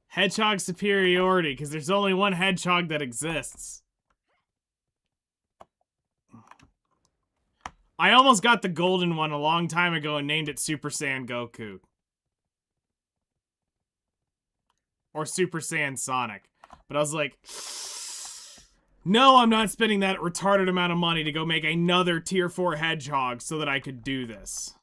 Hedgehog superiority, because there's only one hedgehog that exists. I almost got the golden one a long time ago and named it Super Saiyan Goku. Or Super Saiyan Sonic. But I was like, no, I'm not spending that retarded amount of money to go make another tier 4 hedgehog so that I could do this.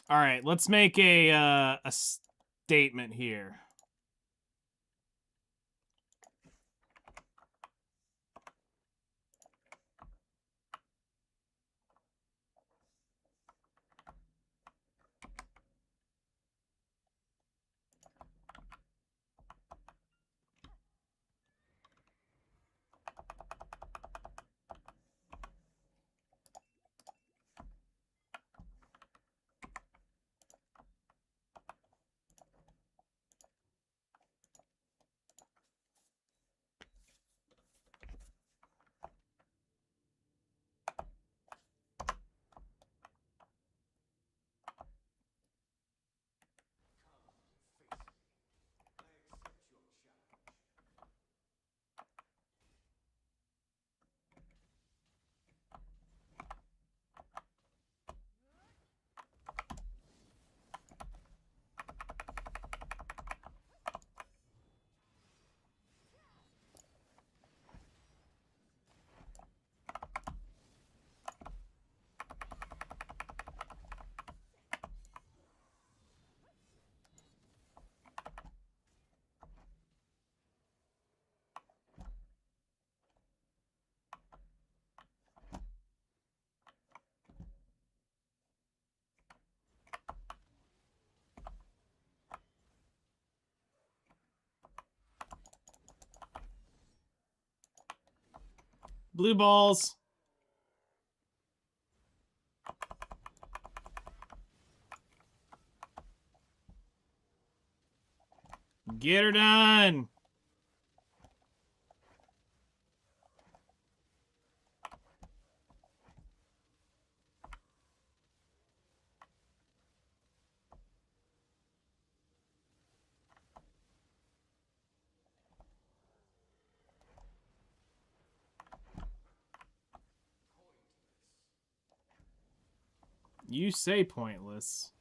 All right, let's make a statement here. Blue balls. Get her done! You say pointless.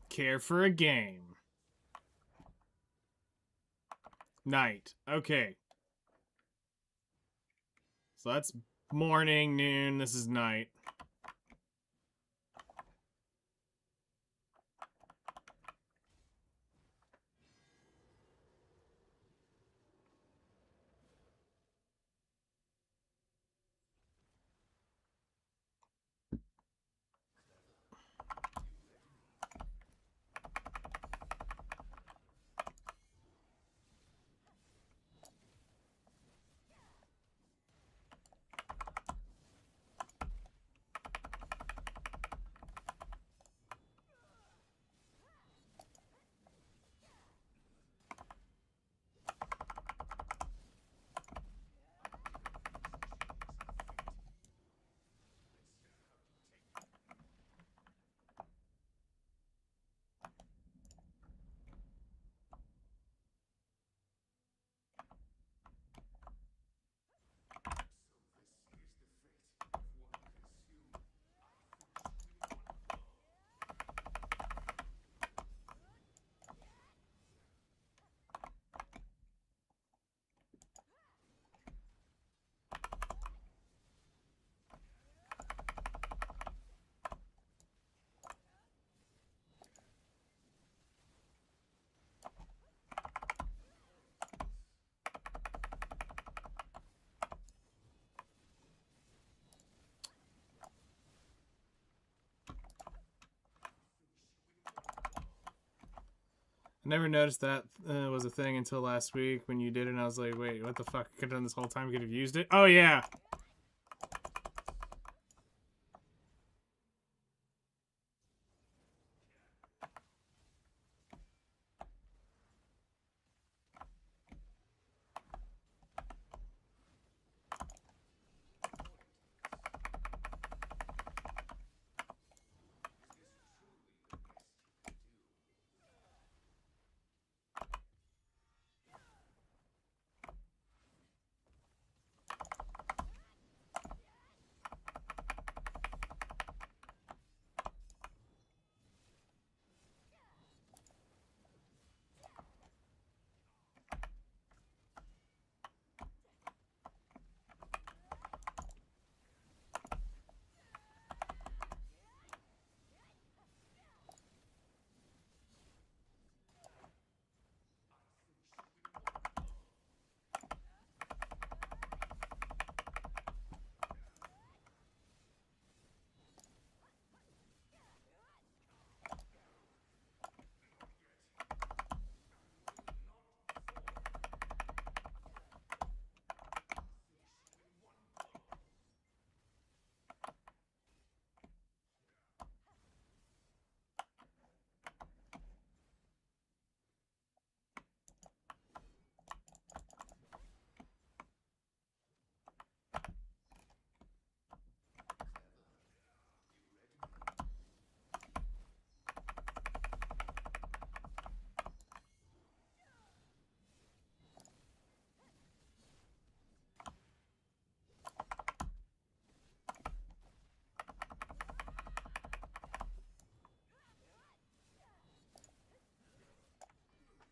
Care for a game. Night. Okay. So that's morning, noon. This is night. I never noticed that was a thing until last week when you did it, and I was like, wait, what the fuck? I could have done this whole time, could have used it? Oh, yeah.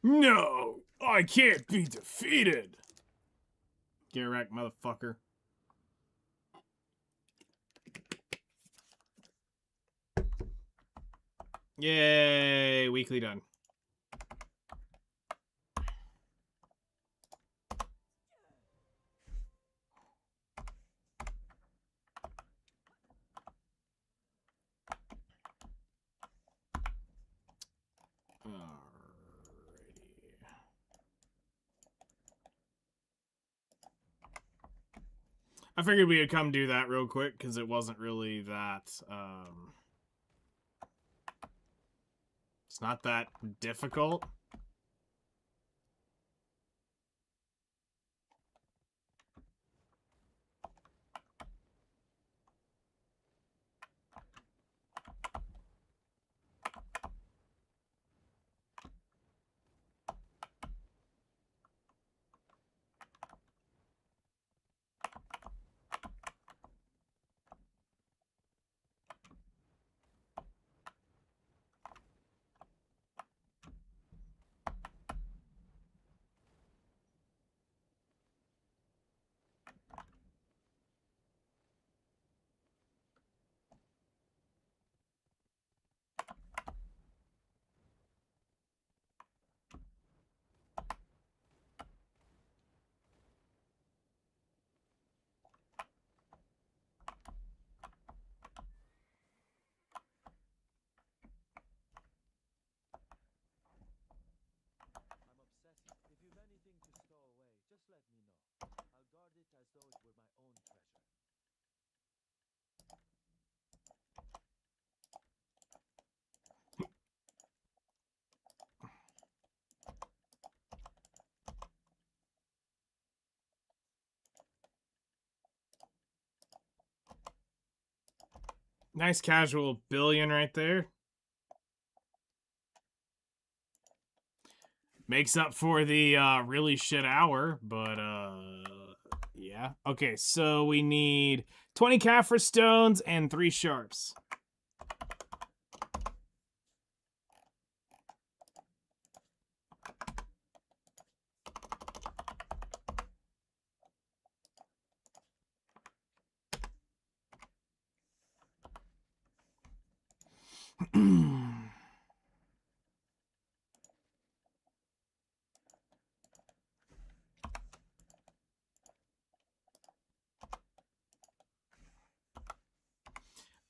No, I can't be defeated. Get wrecked, motherfucker. Yay, weekly done. Alrighty. I figured we would come do that real quick because it wasn't really that. It's not that difficult. Nice casual billion right there. Makes up for the really shit hour, but yeah. Okay, so we need 20 Kaffir stones and 3 sharps.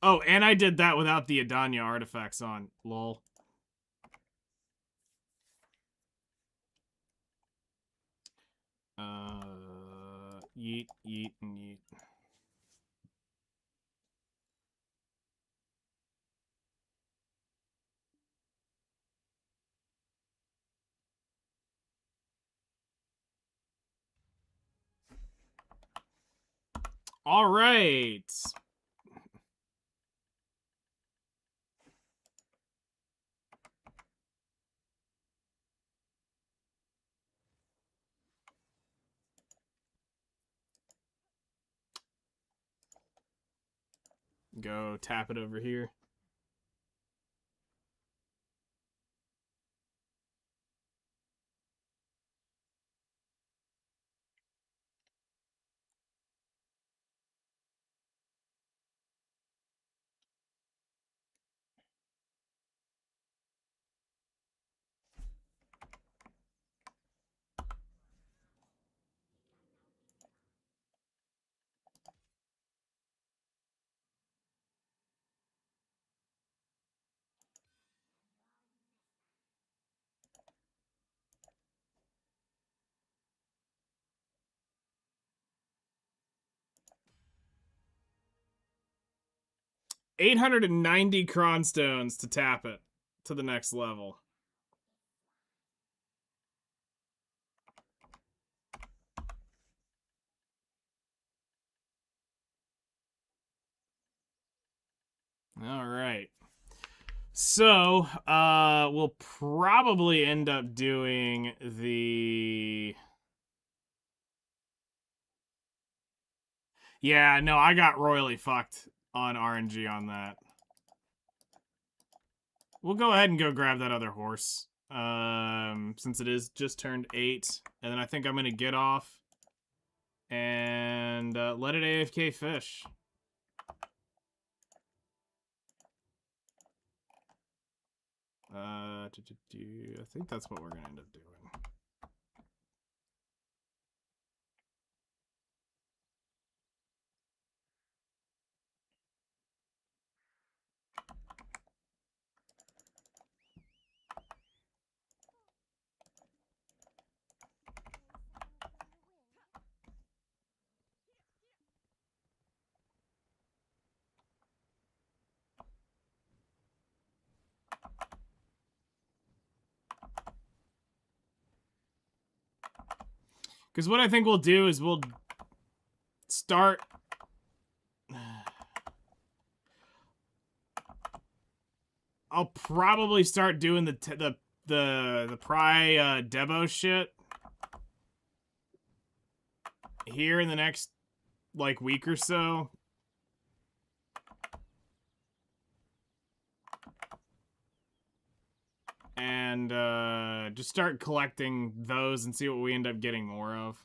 Oh, and I did that without the Adanya artifacts on. Lol. Yeet, yeet, and yeet. All right. Go tap it over here. $890 cronstones to tap it to the next level. All right. So, we'll probably end up doing the... Yeah, no, I got royally fucked on RNG on that. We'll go ahead and go grab that other horse. Since it is just turned 8. And then I think I'm going to get off and let it AFK fish. I think that's what we're going to end up doing. Because what I think we'll do is we'll start... I'll probably start doing the Pry Debo shit here in the next, like, week or so. And just start collecting those and see what we end up getting more of.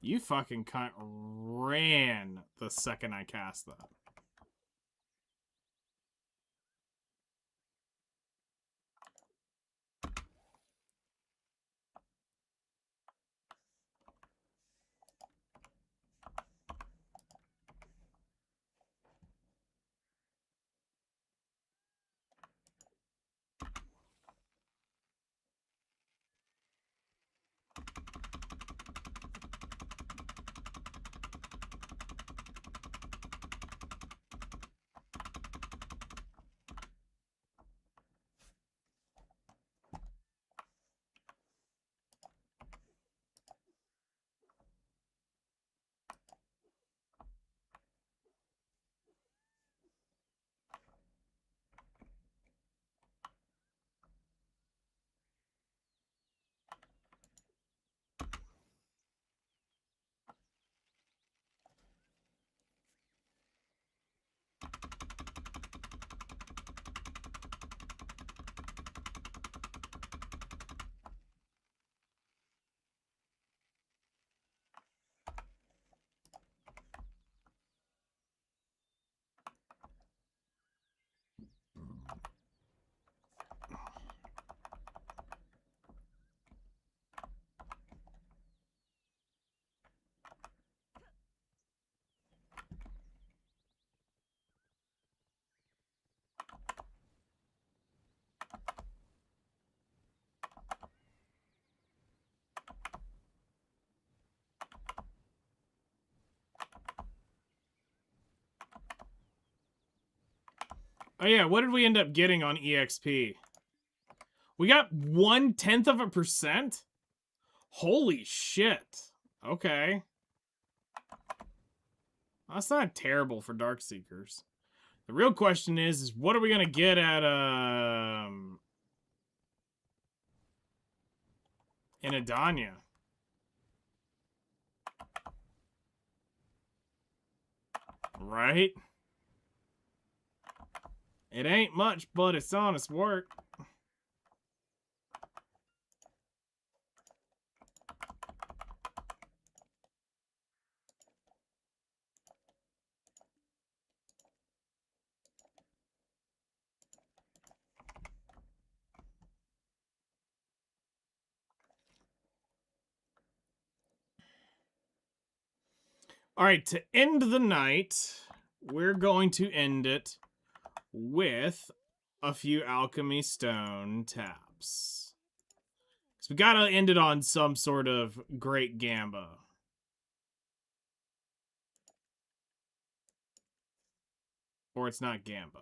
You fucking cunt ran the second I cast that. Oh yeah, what did we end up getting on EXP? We got 0.1%? Holy shit. Okay. That's not terrible for Darkseekers. The real question is what are we gonna get at in Adania? Right? It ain't much, but it's honest work. All right, to end the night, we're going to end it with a few alchemy stone taps. So we gotta end it on some sort of great gamba. Or it's not gamba.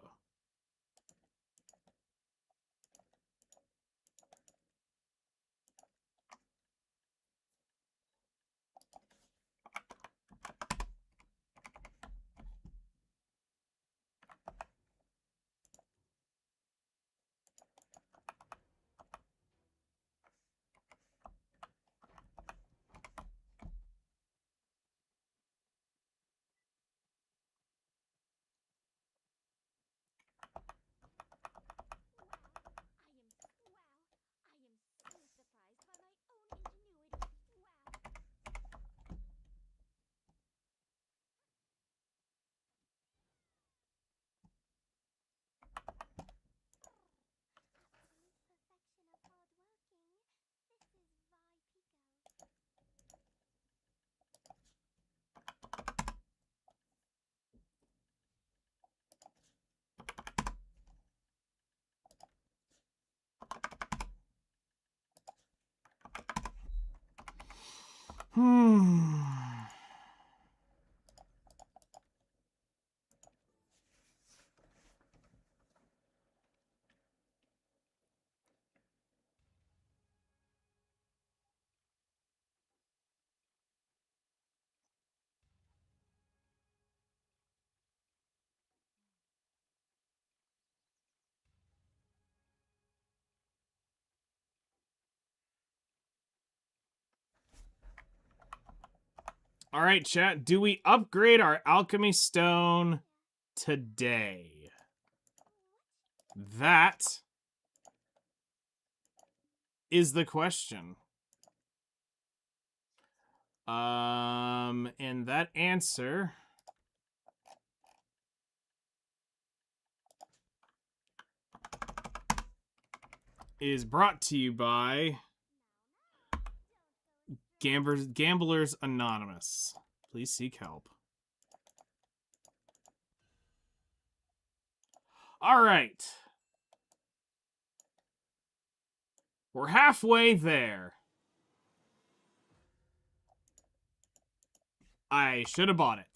All right, chat. Do we upgrade our alchemy stone today? That is the question. And that answer is brought to you by Gamblers Anonymous. Please seek help. All right. We're halfway there. I should have bought it.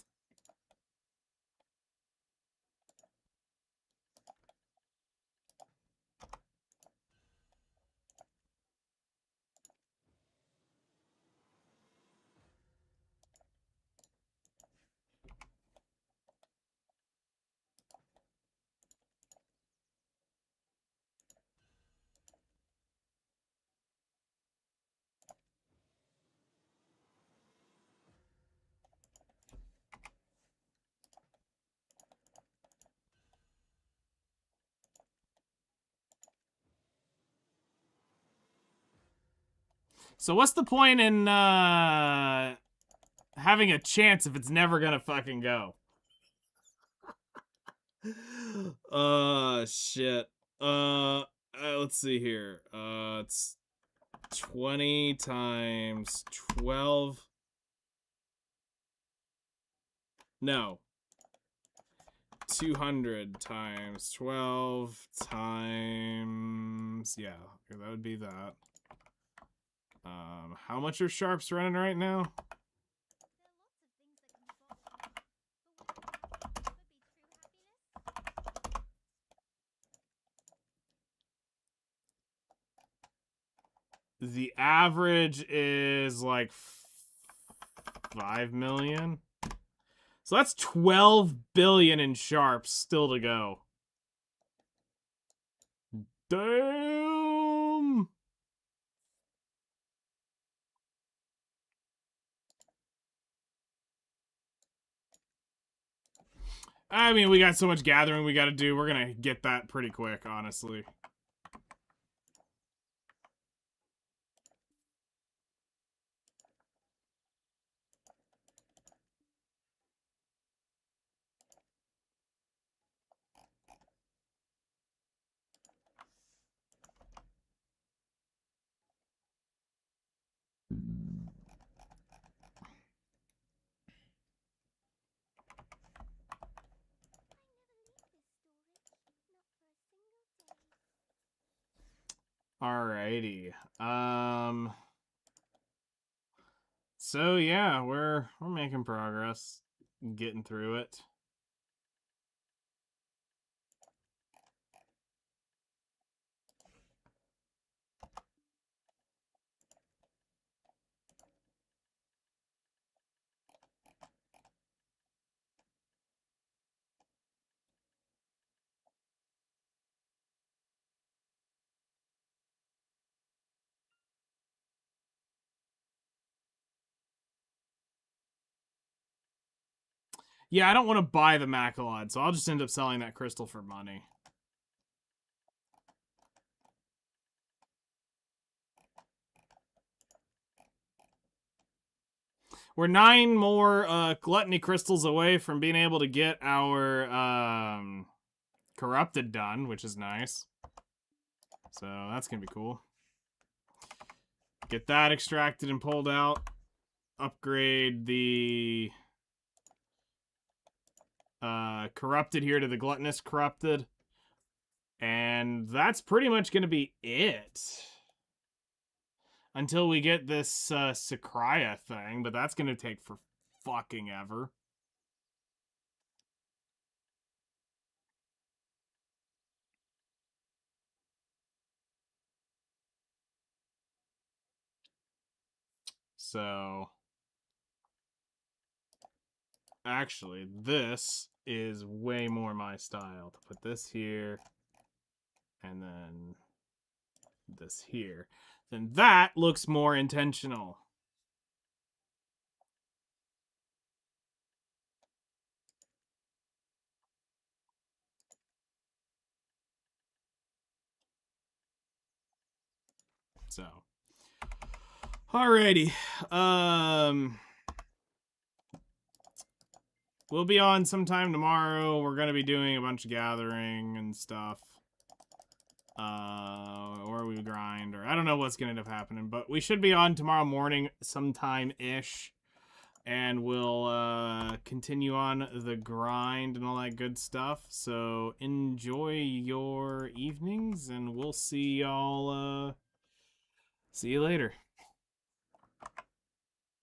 So what's the point in having a chance if it's never gonna fucking go? Shit. Let's see here. It's 20 times 12. No. 200 times 12 times... Yeah, that would be that. How much are sharps running right now? The average is like 5 million. So that's 12 billion in sharps still to go. Damn. I mean, we got so much gathering we got to do. We're going to get that pretty quick, honestly. Alrighty. So yeah, we're making progress, getting through it. Yeah, I don't want to buy the Macalod, so I'll just end up selling that crystal for money. We're 9 more gluttony crystals away from being able to get our corrupted done, which is nice. So that's gonna be cool. Get that extracted and pulled out. Upgrade the corrupted here to the gluttonous corrupted. And that's pretty much gonna be it. until we get this Sakraya thing, but that's gonna take for fucking ever. So, actually, this is way more my style. To put this here, and then this here. Then that looks more intentional. So, alrighty. We'll be on sometime tomorrow. We're gonna be doing a bunch of gathering and stuff. Or we grind, or I don't know what's gonna end up happening, but we should be on tomorrow morning sometime-ish. And we'll continue on the grind and all that good stuff. So enjoy your evenings, and we'll see y'all. See you later.